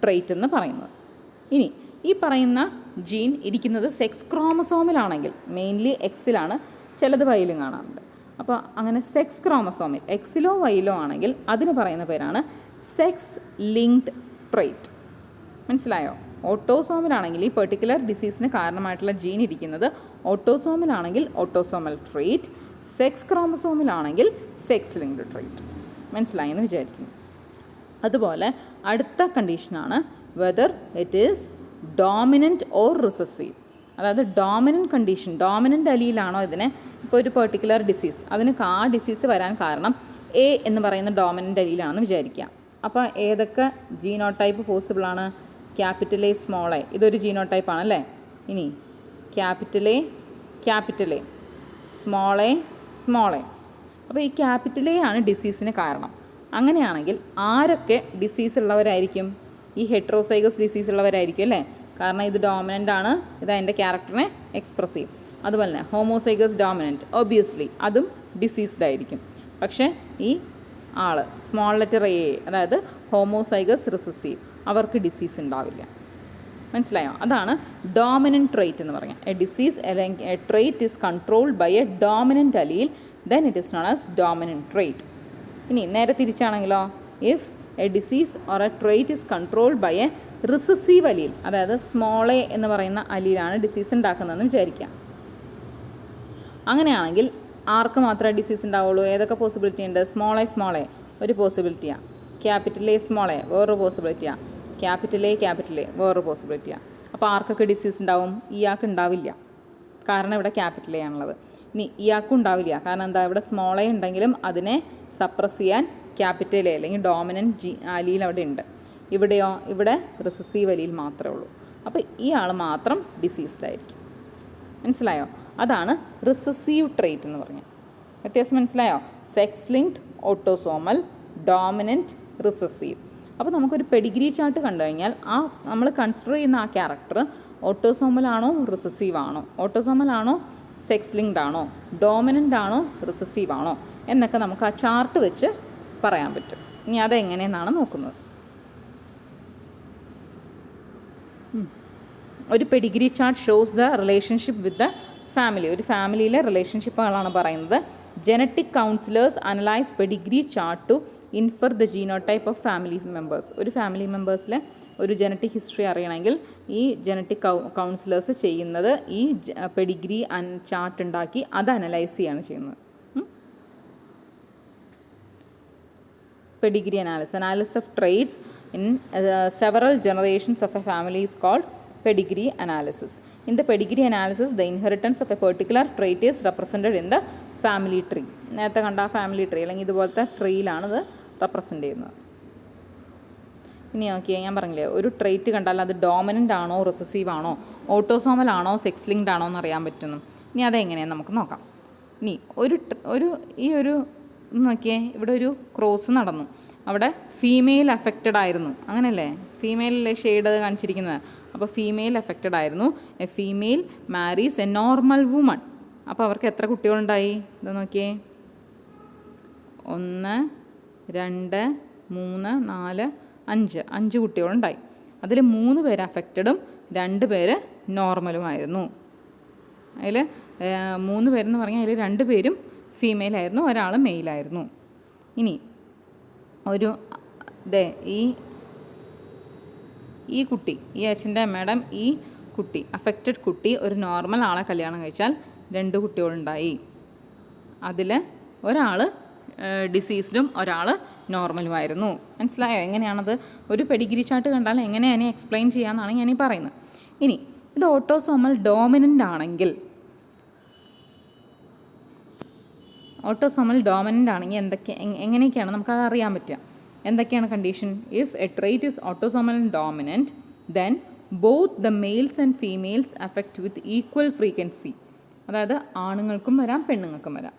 ട്രെയ്റ്റ് എന്ന് പറയുന്നത്. ഇനി ഈ പറയുന്ന ജീൻ ഇരിക്കുന്നത് സെക്സ് ക്രോമസോമിലാണെങ്കിൽ, മെയിൻലി എക്സിലാണ്, ചിലത് വൈയിലും കാണാറുണ്ട്. അപ്പോൾ അങ്ങനെ സെക്സ് ക്രോമസോമിൽ എക്സിലോ വൈയിലോ ആണെങ്കിൽ അതിന് പറയുന്ന പേരാണ് സെക്സ് ലിങ്ക്ഡ് ട്രെയ്റ്റ്. മനസ്സിലായോ? ഓട്ടോസോമിലാണെങ്കിൽ ഈ പെർട്ടിക്കുലർ ഡിസീസിന് കാരണമായിട്ടുള്ള ജീൻ ഇരിക്കുന്നത് ഓട്ടോസോമിലാണെങ്കിൽ ഓട്ടോസോമൽ ട്രെയ്റ്റ്, സെക്സ് ക്രോമസോമിലാണെങ്കിൽ സെക്സ് ലിങ്ക്ഡ് ട്രെയ്റ്റ്. മനസ്സിലായെന്ന് വിചാരിക്കുന്നു. അതുപോലെ അടുത്ത കണ്ടീഷനാണ് whether it is dominant or recessive. അതായത് ഡോമിനൻറ്റ് കണ്ടീഷൻ, ഡോമിനൻറ്റ് അലീലാണോ ഇതിനെ, ഇപ്പോൾ ഒരു പെർട്ടിക്കുലർ ഡിസീസ്, അതിന് ആ ഡിസീസ് വരാൻ കാരണം എ എന്ന് പറയുന്ന ഡോമിനൻറ്റ് അലീലാണെന്ന് വിചാരിക്കാം. അപ്പോൾ ഏതൊക്കെ ജീനോടൈപ്പ് പോസിബിളാണ്? ക്യാപിറ്റൽ എ, സ്മോൾ എ, ഇതൊരു ജീനോടൈപ്പ് ആണല്ലേ. ഇനി ക്യാപിറ്റൽ എ, സ്മോൾ എ. അപ്പോൾ ഈ ക്യാപിറ്റൽ എ ആണ് ഡിസീസിന് കാരണം. അങ്ങനെയാണെങ്കിൽ ആരൊക്കെ ഡിസീസ് ഉള്ളവരായിരിക്കും? ഈ ഹെട്രോസൈഗസ് ഡിസീസ് ഉള്ളവരായിരിക്കും അല്ലേ, കാരണം ഇത് ഡോമിനൻ്റ് ആണ്, ഇത് അതിൻ്റെ ക്യാരക്ടറിനെ എക്സ്പ്രസ് ചെയ്യും. അതുപോലെ തന്നെ ഹോമോസൈഗസ് ഡോമിനൻറ്റ്, ഒബിയസ്ലി അതും ഡിസീസ്ഡ് ആയിരിക്കും. പക്ഷേ ഈ ആൾ സ്മോൾ ലെറ്റർ എ, അതായത് ഹോമോസൈഗസ് റിസസീവ്, അവർക്ക് ഡിസീസ് ഉണ്ടാവില്ല. മനസ്സിലായോ? അതാണ് ഡോമിനൻറ്റ് ട്രെയ്റ്റ് എന്ന് പറഞ്ഞാൽ. എ ഡിസീസ് അല്ലെങ്കിൽ a trait is controlled by a dominant allele, then it is known as dominant trait. ഇനി നേരെ തിരിച്ചാണെങ്കിലോ, if a disease or a trait is controlled by a recessive allele, അതായത് സ്മോൾ എ എന്ന് പറയുന്ന അലീലാണ് ഡിസീസ് ഉണ്ടാക്കുന്നതെന്ന് വിചാരിക്കാം. അങ്ങനെയാണെങ്കിൽ ആർക്ക് മാത്രമേ ഡിസീസ് ഉണ്ടാവുള്ളൂ? ഏതൊക്കെ പോസിബിലിറ്റി ഉണ്ട്? സ്മോൾ എ ഒരു പോസിബിലിറ്റിയാണ്, ക്യാപിറ്റൽ എ സ്മോൾ എ വേറൊരു പോസിബിലിറ്റിയാണ്, ക്യാപിറ്റൽ എ വേറൊരു പോസിബിലിറ്റിയാണ്. അപ്പോൾ ആർക്കൊക്കെ ഡിസീസ് ഉണ്ടാവും? ഇയാൾക്ക് ഉണ്ടാവില്ല, കാരണം ഇവിടെ ക്യാപിറ്റൽ എ ആണുള്ളത്. ഇനി ഇയാൾക്കും ഉണ്ടാവില്ല, കാരണം എന്താ, ഇവിടെ സ്മോൾ എ ഉണ്ടെങ്കിലും അതിനെ സപ്രസ് ചെയ്യാൻ ക്യാപിറ്റൽ എ അല്ലെങ്കിൽ ഡോമിനൻറ്റ് അലീൽ അവിടെ ഉണ്ട്. ഇവിടെയോ, ഇവിടെ റിസസീവ് അലീൽ മാത്രമേ ഉള്ളൂ. അപ്പോൾ ഈ ആൾ മാത്രം ഡിസീസ്ഡ് ആയിരിക്കും. മനസ്സിലായോ? അതാണ് റിസസീവ് ട്രെയ്റ്റ് എന്ന് പറഞ്ഞാൽ. വ്യത്യാസം മനസ്സിലായോ? Sex linked, autosomal, dominant, recessive. അപ്പോൾ നമുക്കൊരു പെഡിഗ്രി ചാർട്ട് കണ്ടു കഴിഞ്ഞാൽ ആ നമ്മൾ കൺസിഡർ ചെയ്യുന്ന ആ ക്യാരക്ടർ ഓട്ടോസോമലാണോ റിസസീവ് ആണോ, ഓട്ടോസോമലാണോ സെക്സ് ലിങ്ക്ഡ് ആണോ, ഡോമിനൻ്റ് ആണോ റിസസീവ് ആണോ എന്നൊക്കെ നമുക്ക് ആ ചാർട്ട് വെച്ച് പറയാൻ പറ്റും. ഇനി അതെങ്ങനെയെന്നാണ് നോക്കുന്നത്. ഒരു pedigree chart shows the relationship with the family. ഒരു ഫാമിലിയിലെ റിലേഷൻഷിപ്പുകളാണ് പറയുന്നത്. Genetic counsellors analyse pedigree chart to infer the genotype of family members. ഒരു ഫാമിലി മെമ്പേഴ്സിലെ ഒരു ജനറ്റിക് ഹിസ്റ്ററി അറിയണമെങ്കിൽ ഈ ജനറ്റിക് കൗൺസിലേഴ്സ് ചെയ്യുന്നത് ഈ പെഡിഗ്രി ചാർട്ട് ഉണ്ടാക്കി അത് അനലൈസ് ചെയ്യാണ് ചെയ്യുന്നത്. Pedigree analysis of traits in several generations of a family is called pedigree analysis. In the pedigree analysis, the inheritance of a particular trait is represented in the family tree. നേരത്തെ കണ്ട ഫാമിലി ട്രീ അല്ലെങ്കിൽ ഇതുപോലത്തെ ട്രീയിലാണിത് റെപ്രസെൻ്റ് ചെയ്യുന്നത്. ഇനി നോക്കിയാൽ ഞാൻ പറഞ്ഞില്ലേ, ഒരു ട്രെയ്റ്റ് കണ്ടാൽ അത് ഡോമിനൻ്റ് ആണോ റിസസീവ് ആണോ ഓട്ടോസോമൽ ആണോ സെക്സ് ലിങ്ക്ഡ് ആണോ എന്ന് അറിയാൻ പറ്റുന്നു. ഇനി അതെങ്ങനെയാണ് നമുക്ക് നോക്കാം. ഇനി ഒരു നോക്കിയേ, ഇവിടെ ഒരു ക്രോസ് നടന്നു, അവിടെ ഫീമെയിൽ അഫക്റ്റഡ് ആയിരുന്നു, അങ്ങനെയല്ലേ, ഫീമെയിലല്ലേ ഷെയ്ഡ് അത് കാണിച്ചിരിക്കുന്നത്. അപ്പോൾ ഫീമെയിൽ അഫക്റ്റഡ് ആയിരുന്നു. A female Maris a normal woman. അപ്പോൾ അവർക്ക് എത്ര കുട്ടികളുണ്ടായി? ഇത് നോക്കിയേ, 1 2, 3, 4, 5 കുട്ടികളുണ്ടായി. അതിൽ 3 പേര് അഫക്റ്റഡും 2 പേര് നോർമലുമായിരുന്നു. അതിൽ 3 പേരെന്ന് പറഞ്ഞാൽ അതിൽ 2 പേരും ഫീമെയിലായിരുന്നു, ഒരാൾ മെയിലായിരുന്നു. ഇനി ഒരു ഈ കുട്ടി, ഈ അച്ഛൻ്റെ അമ്മയുടെ ഈ കുട്ടി, അഫക്റ്റഡ് കുട്ടി ഒരു നോർമൽ ആളെ കല്യാണം കഴിച്ചാൽ 2 കുട്ടികളുണ്ടായി. അതിൽ ഒരാൾ ഡിസീസ്ഡും ഒരാൾ നോർമലുമായിരുന്നു. മനസ്സിലായോ? എങ്ങനെയാണത്? ഒരു പെഡിഗ്രി ചാർട്ട് കണ്ടാൽ എങ്ങനെയാണ് എക്സ്പ്ലെയിൻ ചെയ്യാമെന്നാണ് ഞാനീ പറയുന്നത്. ഇനി ഇത് ഓട്ടോസോമൽ ഡോമിനൻ്റ് ആണെങ്കിൽ, എങ്ങനെയൊക്കെയാണ് നമുക്കത് അറിയാൻ പറ്റുക? എന്തൊക്കെയാണ് condition? If a trait is autosomal dominant then both the males and females affect with equal frequency. അതായത് ആണുങ്ങൾക്കും വരാം പെണ്ണുങ്ങൾക്കും വരാം.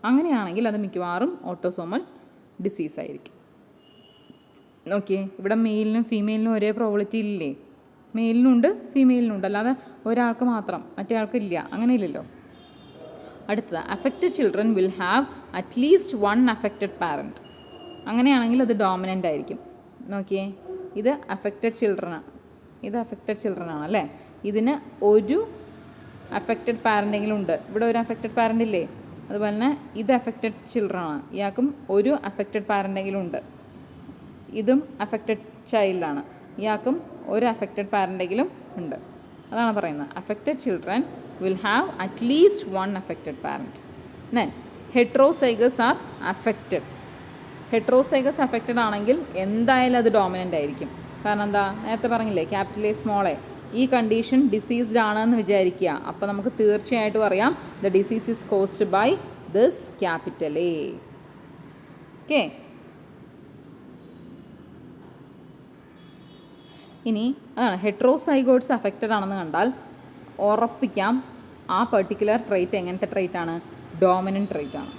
അങ്ങനെയാണെങ്കിൽ അത് മിക്കവാറും ഓട്ടോസോമൽ ഡിസീസ് ആയിരിക്കും. ഓക്കെ, ഇവിടെ മെയിലിനും ഫീമെയിലിനും ഒരേ പ്രോബിലിറ്റി ഇല്ലേ? മെയിലിനുണ്ട് ഫീമെയിലിനുണ്ട്, അല്ലാതെ ഒരാൾക്ക് മാത്രം മറ്റേ ആൾക്ക് ഇല്ല, അങ്ങനെ ഇല്ലല്ലോ. അടുത്തത്, affected children will have at least 1 affected parent. അങ്ങനെയാണെങ്കിൽ അത് ഡോമിനൻ്റ് ആയിരിക്കും. നോക്കിയേ, ഇത് അഫക്റ്റഡ് ചിൽഡ്രൻ ആണ് അല്ലേ? ഇതിന് ഒരു അഫക്റ്റഡ് പാരൻ്റെങ്കിലും ഉണ്ട്. ഇവിടെ ഒരു അഫക്റ്റഡ് പാരൻ്റ് ഇല്ലേ? അതുപോലെ തന്നെ ഇത് അഫക്റ്റഡ് ചിൽഡ്രൻ ആണ്, ഇയാൾക്കും ഒരു അഫക്റ്റഡ് പാരൻ്റെങ്കിലും ഉണ്ട്. ഇതും അഫക്റ്റഡ് ചൈൽഡാണ്, ഇയാൾക്കും ഒരു അഫക്റ്റഡ് പാരൻ്റെങ്കിലും ഉണ്ട്. അതാണ് പറയുന്നത്, affected children will have at least 1 affected parent. Then heterozygous are affected. Heterozygous affected ആണെങ്കിൽ എന്തായാലും അത് ഡോമിനൻ്റ് ആയിരിക്കും. കാരണം എന്താ? നേരത്തെ പറഞ്ഞില്ലേ, ക്യാപിറ്റൽ എ സ്മോൾ എ. ഈ കണ്ടീഷൻ ഡിസീസ്ഡ് ആണെന്ന് വിചാരിക്കുക. അപ്പോൾ നമുക്ക് തീർച്ചയായിട്ടും അറിയാം the disease is caused by this capital A. Okay, ഇനി അതാണ് ഹെട്രോസൈഗോട്സ് അഫക്റ്റഡ് ആണെന്ന് കണ്ടാൽ ഉറപ്പിക്കാം ആ പെർട്ടിക്കുലർ ട്രേറ്റ് എങ്ങനത്തെ ട്രേറ്റ് ആണ്? ഡോമിനൻ്റ് ട്രേറ്റ് ആണ്.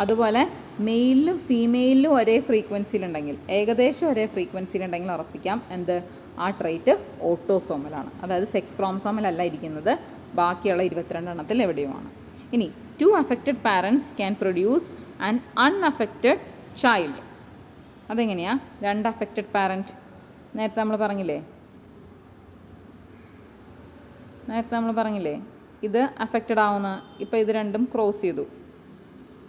അതുപോലെ മെയിലിലും ഫീമെയിലിലും ഒരേ ഫ്രീക്വൻസിയിലുണ്ടെങ്കിൽ, ഏകദേശം ഒരേ ഫ്രീക്വൻസിയിലുണ്ടെങ്കിൽ ഉറപ്പിക്കാം എന്ത്? ആ ട്രേറ്റ് ഓട്ടോസോമലാണ്. അതായത് സെക്സ് ക്രോമസോമൽ അല്ല ഇരിക്കുന്നത്, ബാക്കിയുള്ള 22 എണ്ണത്തിൽ എവിടെയുമാണ്. ഇനി 2 affected parents can produce an unaffected child. അതെങ്ങനെയാണ്? 2 അഫക്റ്റഡ് പാരൻറ്റ് നേരത്തെ നമ്മൾ പറഞ്ഞില്ലേ ഇത് അഫക്റ്റഡ് ആവുന്ന. ഇപ്പോൾ ഇത് രണ്ടും ക്രോസ് ചെയ്തു,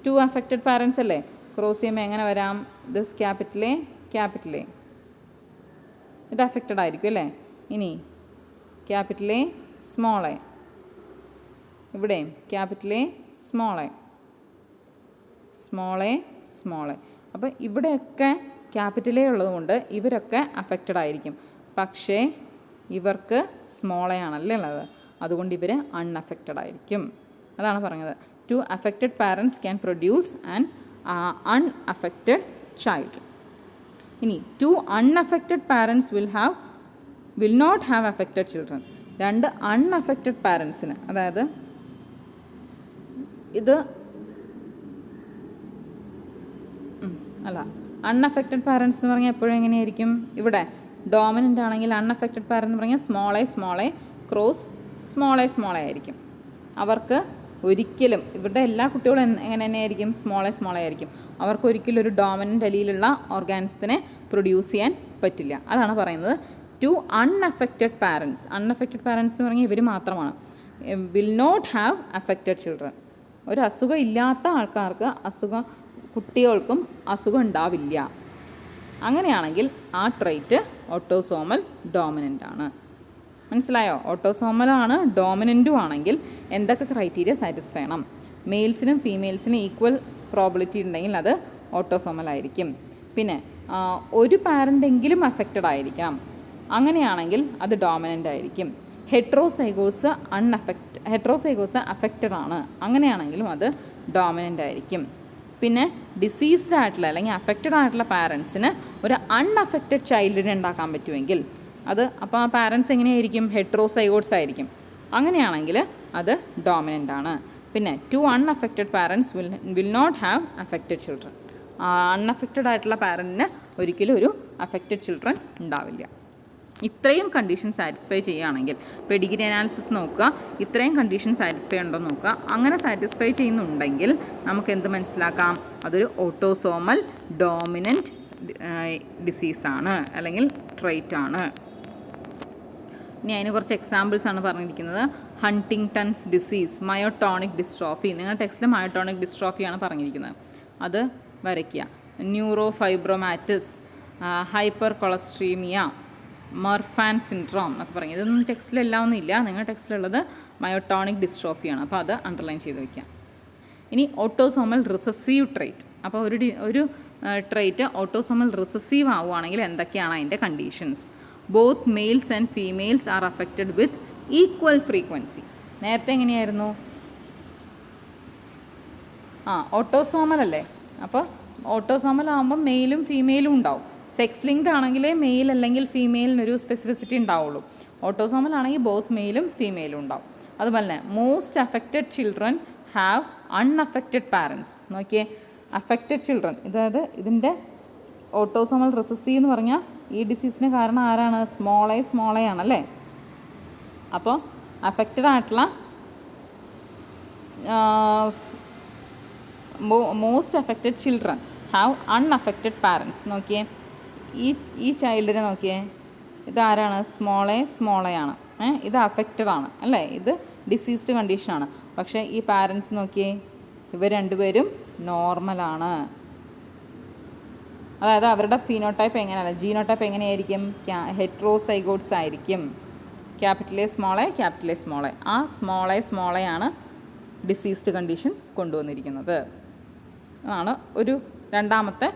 2 അഫക്റ്റഡ് പാരൻസ് അല്ലേ? ക്രോസ് ചെയ്യുമ്പോൾ എങ്ങനെ വരാം? ദിസ് ക്യാപിറ്റൽ എ ഇത് അഫക്റ്റഡ് ആയിരിക്കും അല്ലേ? ഇനി ക്യാപിറ്റൽ എ സ്മോൾ എ, ഇവിടെയും ക്യാപിറ്റൽ എ സ്മോൾ എ. അപ്പോൾ ഇവിടെയൊക്കെ ക്യാപിറ്റൽ എ ഉള്ളതുകൊണ്ട് ഇവരൊക്കെ അഫക്റ്റഡ് ആയിരിക്കും. പക്ഷേ ഇവർക്ക് സ്മോൾ എ ആണല്ലേ ഉള്ളത്, അതുകൊണ്ട് ഇവർ അൺഅഫക്റ്റഡ് ആയിരിക്കും. അതാണ് പറഞ്ഞത്, 2 affected parents can produce an unaffected child. ഇനി 2 unaffected parents will not have affected children. 2 unaffected പാരൻസിന്, അതായത് ഇത് അൺഅഫക്റ്റഡ് പാരൻസ് എന്ന് പറഞ്ഞാൽ എപ്പോഴും എങ്ങനെയായിരിക്കും? ഇവിടെ ഡോമിനൻ്റ് ആണെങ്കിൽ അൺഅഫക്റ്റഡ് പാരൻ്റ് എന്ന് പറഞ്ഞാൽ small A cross small A ആയിരിക്കും. അവർക്ക് ഒരിക്കലും, ഇവരുടെ എല്ലാ കുട്ടികളും എങ്ങനെ തന്നെയായിരിക്കും? സ്മോൾ എ ആയിരിക്കും. അവർക്ക് ഒരിക്കലും ഒരു ഡോമിനൻ്റ് അലീലുള്ള ഓർഗാനിസത്തിനെ പ്രൊഡ്യൂസ് ചെയ്യാൻ പറ്റില്ല. അതാണ് പറയുന്നത് 2 അൺഅഫക്റ്റഡ് പാരൻസ് എന്ന് പറഞ്ഞാൽ ഇവർ മാത്രമാണ്. Will not have affected children. ഒരു അസുഖം ഇല്ലാത്ത ആൾക്കാർക്ക് കുട്ടികൾക്കും അസുഖം ഉണ്ടാവില്ല. അങ്ങനെയാണെങ്കിൽ ആ ട്രേറ്റ് ഓട്ടോസോമൽ ഡോമിനൻ്റ് ആണ്. മനസ്സിലായോ? ഓട്ടോസോമലാണ് ഡോമിനൻറ്റും ആണെങ്കിൽ എന്തൊക്കെ ക്രൈറ്റീരിയ സാറ്റിസ്ഫൈ ചെയ്യണം? മെയിൽസിനും ഫീമെയിൽസിനും ഈക്വൽ പ്രോബിലിറ്റി ഉണ്ടെങ്കിൽ അത് ഓട്ടോസോമൽ ആയിരിക്കും. പിന്നെ ഒരു പാരൻ്റെങ്കിലും അഫക്റ്റഡ് ആയിരിക്കണം. അങ്ങനെയാണെങ്കിൽ അത് ഡോമിനൻ്റ് ആയിരിക്കും. ഹെട്രോസൈഗോസ് അഫക്റ്റഡ് ആണ്, അങ്ങനെയാണെങ്കിലും അത് ഡോമിനൻ്റ് ആയിരിക്കും. പിന്നെ ഡിസീസ്ഡ് ആയിട്ടുള്ള അല്ലെങ്കിൽ അഫക്റ്റഡ് ആയിട്ടുള്ള പാരൻസിന് ഒരു അൺഅഫക്റ്റഡ് ചൈൽഡിനെ ഉണ്ടാക്കാൻ പറ്റുമെങ്കിൽ അപ്പോൾ ആ പാരൻസ് എങ്ങനെയായിരിക്കും? ഹെട്രോസൈഗോട്സ് ആയിരിക്കും. അങ്ങനെയാണെങ്കിൽ അത് ഡോമിനൻ്റ് ആണ്. പിന്നെ 2 unaffected parents will not have affected children. Unaffected ആയിട്ടുള്ള പാരൻറ്റിന് ഒരിക്കലും ഒരു അഫക്റ്റഡ് ചിൽഡ്രൻ ഉണ്ടാവില്ല. ഇത്രയും കണ്ടീഷൻ സാറ്റിസ്ഫൈ ചെയ്യുകയാണെങ്കിൽ പെഡിഗ്രി അനാലിസിസ് നോക്കുക, ഇത്രയും കണ്ടീഷൻ സാറ്റിസ്ഫൈ ഉണ്ടോ നോക്കുക. അങ്ങനെ സാറ്റിസ്ഫൈ ചെയ്യുന്നുണ്ടെങ്കിൽ നമുക്ക് എന്ത് മനസ്സിലാക്കാം? അതൊരു ഓട്ടോസോമൽ ഡോമിനൻറ്റ് ഡിസീസാണ് അല്ലെങ്കിൽ ട്രൈറ്റ് ആണ്. ഇനി അതിന് കുറച്ച് എക്സാമ്പിൾസ് ആണ് പറഞ്ഞിരിക്കുന്നത്. Huntington's disease, myotonic dystrophy. നിങ്ങളുടെ ടെക്സ്റ്റിൽ മയോട്ടോണിക് ഡിസ്ട്രോഫിയാണ് പറഞ്ഞിരിക്കുന്നത്, അത് വരയ്ക്കുക. ന്യൂറോ ഫൈബ്രോമാറ്റിസ്, ഹൈപ്പർ കൊളസ്ട്രീമിയ, മർഫാൻ സിൻഡ്രോം എന്നൊക്കെ പറയും. ഇതൊന്നും ടെക്സ്റ്റിലെല്ലാം ഒന്നും ഇല്ല, നിങ്ങളുടെ ടെക്സ്റ്റിലുള്ളത് മയോട്ടോണിക് ഡിസ്ട്രോഫിയാണ്. അപ്പോൾ അത് അണ്ടർലൈൻ ചെയ്ത് വയ്ക്കാം. ഇനി ഓട്ടോസോമൽ റിസസീവ് ട്രൈറ്റ്. അപ്പോൾ ഒരു ട്രൈറ്റ് ഓട്ടോസോമൽ റിസസീവ് ആവുകയാണെങ്കിൽ എന്തൊക്കെയാണ് അതിൻ്റെ conditions? Both males and females are affected with equal frequency. നേരത്തെ എങ്ങനെയായിരുന്നു? ഓട്ടോസോമൽ അല്ലേ? അപ്പോൾ ഓട്ടോസോമൽ ആകുമ്പോൾ മെയിലും ഫീമെയിലും ഉണ്ടാവും. സെക്സ് ലിങ്ക്ഡ് ആണെങ്കിലേ മെയിൽ അല്ലെങ്കിൽ ഫീമെയിലിനൊരു സ്പെസിഫിസിറ്റി ഉണ്ടാവുള്ളൂ. ഓട്ടോസോമൽ ആണെങ്കിൽ ബോത്ത് മെയിലും ഫീമെയിലും ഉണ്ടാവും. അതുപോലെ തന്നെ most affected children have unaffected parents. നോക്കിയേ, അഫക്റ്റഡ് ചിൽഡ്രൻ, അതായത് ഇതിൻ്റെ ഓട്ടോസോമൽ റിസസീവ് എന്ന് പറഞ്ഞാൽ ഈ ഡിസീസിന് കാരണം ആരാണ്? സ്മോൾ എ ആണല്ലേ. അപ്പോൾ അഫക്റ്റഡ് ആയിട്ടുള്ള most affected children have unaffected parents. നോക്കിയേ, ഈ ചൈൽഡിനെ നോക്കിയേ, ഇതാരാണ്? സ്മോൾ എ ആണ്. ഇത് അഫക്റ്റഡ് ആണ് അല്ലേ, ഇത് ഡിസീസ്ഡ് കണ്ടീഷനാണ്. പക്ഷേ ഈ പാരൻസ് നോക്കിയേ, ഇവർ രണ്ടുപേരും നോർമലാണ്. അതായത് അവരുടെ ഫീനോടൈപ്പ് എങ്ങനെയല്ല, ജീനോടൈപ്പ് എങ്ങനെയായിരിക്കും? ഹെട്രോസൈഗോട്സ് ആയിരിക്കും. Capital A small A. ആ സ്മോൾ എ ആണ് ഡിസീസ്ഡ് കണ്ടീഷൻ കൊണ്ടുവന്നിരിക്കുന്നത്. അതാണ് ഒരു രണ്ടാമത്തെ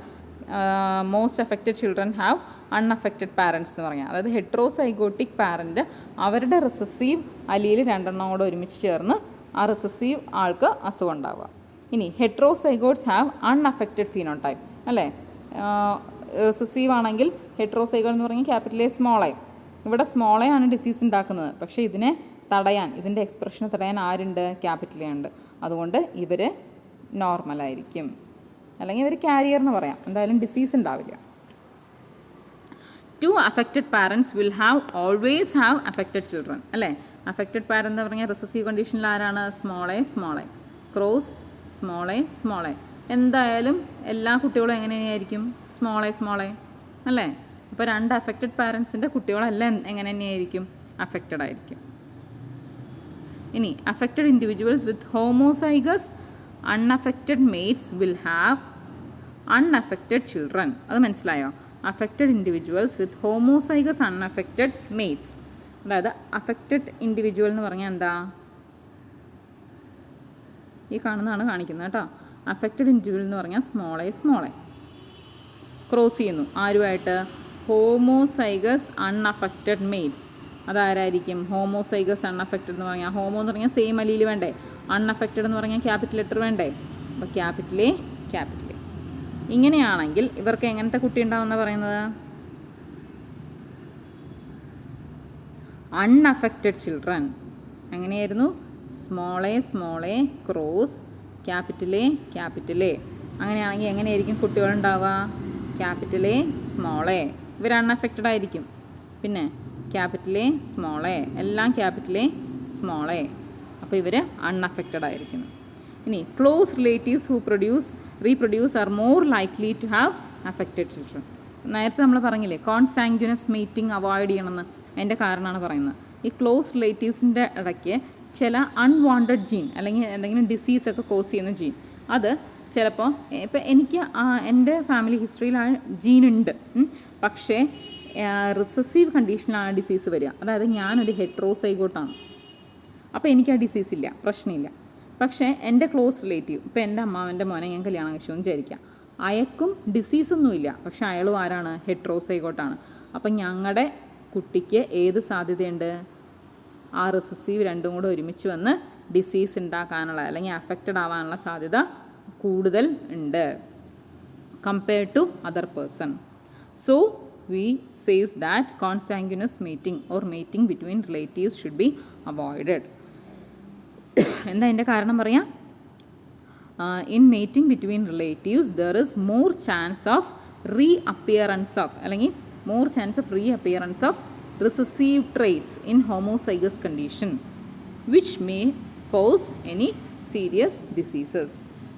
most affected children have unaffected parents എന്ന് പറഞ്ഞാൽ. അതായത് ഹെട്രോസൈഗോട്ടിക് പാരൻറ്റ് അവരുടെ റിസസീവ് അലീൽ രണ്ടെണ്ണം കൂടെ ഒരുമിച്ച് ചേർന്ന് ആ റിസസീവ് ആൾക്ക് അസുഖം ഉണ്ടാവുക. ഇനി ഹെട്രോസൈഗോട്സ് ഹാവ് അൺഅഫക്റ്റഡ് ഫീനോടൈപ്പ് അല്ലേ. റിസസീവ് ആണെങ്കിൽ ഹെട്രോസൈഗോട്ട് എന്ന് പറഞ്ഞാൽ ക്യാപിറ്റൽ എ സ്മോൾ എ. ഇവിടെ സ്മോൾ എ ആണ് ഡിസീസ് ഉണ്ടാക്കുന്നത്. പക്ഷേ ഇതിനെ തടയാൻ, ഇതിൻ്റെ എക്സ്പ്രഷനെ തടയാൻ ആരുണ്ട്? ക്യാപിറ്റൽ എ ഉണ്ട്. അതുകൊണ്ട് ഇവർ നോർമലായിരിക്കും, അല്ലെങ്കിൽ ഇവർ കാരിയർ എന്ന് പറയാം. എന്തായാലും ഡിസീസ് ഉണ്ടാവില്ല. 2 affected parents will always have affected children അല്ലേ. അഫക്റ്റഡ് പാരൻ്റ് എന്ന് പറഞ്ഞാൽ റിസസീവ് കണ്ടീഷനിൽ ആരാണ്? Small A cross small A. എന്തായാലും എല്ലാ കുട്ടികളും എങ്ങനെയായിരിക്കും? സ്മോൾ എ അല്ലേ. അപ്പോൾ 2 അഫക്റ്റഡ് പാരൻസിൻ്റെ കുട്ടികളെല്ലാം എങ്ങനെ തന്നെയായിരിക്കും? അഫക്റ്റഡ് ആയിരിക്കും. ഇനി affected individuals with homozygous unaffected mates will have unaffected children. അത് മനസ്സിലായോ? അഫക്റ്റഡ് ഇൻഡിവിജ്വൽസ് വിത്ത് ഹോമോസൈഗസ് അൺഅഫക്റ്റഡ് മെയ്റ്റ്സ്. അതായത് അഫക്റ്റഡ് ഇൻഡിവിജ്വൽ എന്ന് പറഞ്ഞാൽ എന്താ? ഈ കാണുന്നതാണ് കാണിക്കുന്നത് കേട്ടോ. അഫക്റ്റഡ് ഇൻഡിവിജ്വൽ എന്ന് പറഞ്ഞാൽ സ്മോൾ എ ക്രോസ് ചെയ്യുന്നു ആരുമായിട്ട്? Homozygous unaffected mates. അതാരായിരിക്കും? ഹോമോസൈഗസ് അൺഅഫക്റ്റഡ് എന്ന് പറഞ്ഞാൽ, ഹോമോ എന്ന് പറഞ്ഞാൽ സെയിം അലീൽ വേണ്ടേ, അൺഅഫക്റ്റഡ് എന്ന് പറഞ്ഞാൽ ക്യാപിറ്റൽ ലെറ്റർ വേണ്ടേ. അപ്പോൾ ക്യാപിറ്റൽ എ. ഇങ്ങനെയാണെങ്കിൽ ഇവർക്ക് എങ്ങനത്തെ കുട്ടി ഉണ്ടാവുമെന്ന് പറയുന്നത്? Unaffected children. എങ്ങനെയായിരുന്നു? Small A cross capital A. അങ്ങനെയാണെങ്കിൽ എങ്ങനെയായിരിക്കും കുട്ടികളുണ്ടാവുക? Capital A small A. ഇവർ അൺഅഫക്റ്റഡ് ആയിരിക്കും. പിന്നെ ക്യാപിറ്റൽ എ സ്മോൾ എ, എല്ലാം ക്യാപിറ്റൽ എ സ്മോൾ എ. അപ്പോൾ ഇവർ അൺഅഫക്റ്റഡ് ആയിരിക്കുന്നു. ഇനി close relatives who reproduce are more likely to have affected children. നേരത്തെ നമ്മൾ പറഞ്ഞില്ലേ കോൺസാങ്ഗ്യുനസ് മീറ്റിംഗ് അവോയ്ഡ് ചെയ്യണമെന്ന്. അതിൻ്റെ കാരണമാണ് പറയുന്നത്. ഈ ക്ലോസ് റിലേറ്റീവ്സിൻ്റെ ഇടയ്ക്ക് ചില അൺവാണ്ടഡ് ജീൻ അല്ലെങ്കിൽ എന്തെങ്കിലും ഡിസീസൊക്കെ കോസ് ചെയ്യുന്ന ജീൻ, അത് ചിലപ്പോൾ ഇപ്പം എനിക്ക് എൻ്റെ ഫാമിലി ഹിസ്റ്ററിയിൽ ആ ജീനുണ്ട്, പക്ഷേ റിസസീവ് കണ്ടീഷനിലാണ് ഡിസീസ് വരിക. അതായത് ഞാനൊരു ഹെട്രോസൈഗോട്ടാണ്, അപ്പോൾ എനിക്ക് ആ ഡിസീസ് ഇല്ല, പ്രശ്നമില്ല. പക്ഷേ എൻ്റെ ക്ലോസ് റിലേറ്റീവ്, ഇപ്പോൾ എൻ്റെ അമ്മാവൻ്റെ മോനെ ഞാൻ കല്യാണം കഴിച്ചുവെന്ന് വിചാരിക്കാം, അയാൾക്കും ഡിസീസൊന്നുമില്ല, പക്ഷേ അയാളും ആരാണ്? ഹെട്രോസൈഗോട്ടാണ്. അപ്പം ഞങ്ങളുടെ കുട്ടിക്ക് ഏത് സാധ്യതയുണ്ട്? ആ റിസസീവ് രണ്ടും കൂടെ ഒരുമിച്ച് വന്ന് ഡിസീസ് ഉണ്ടാക്കാനുള്ള അല്ലെങ്കിൽ അഫക്റ്റഡ് ആവാനുള്ള സാധ്യത കൂടുതൽ ഉണ്ട് compared to other person. So we says that consanguineous mating or mating between relatives should be avoided. എന്താ അതിൻ്റെ കാരണം പറയാം? In mating between relatives there is more chance of reappearance of അല്ലെങ്കിൽ more chance of reappearance of recessive traits in homozygous condition which may cause any serious diseases.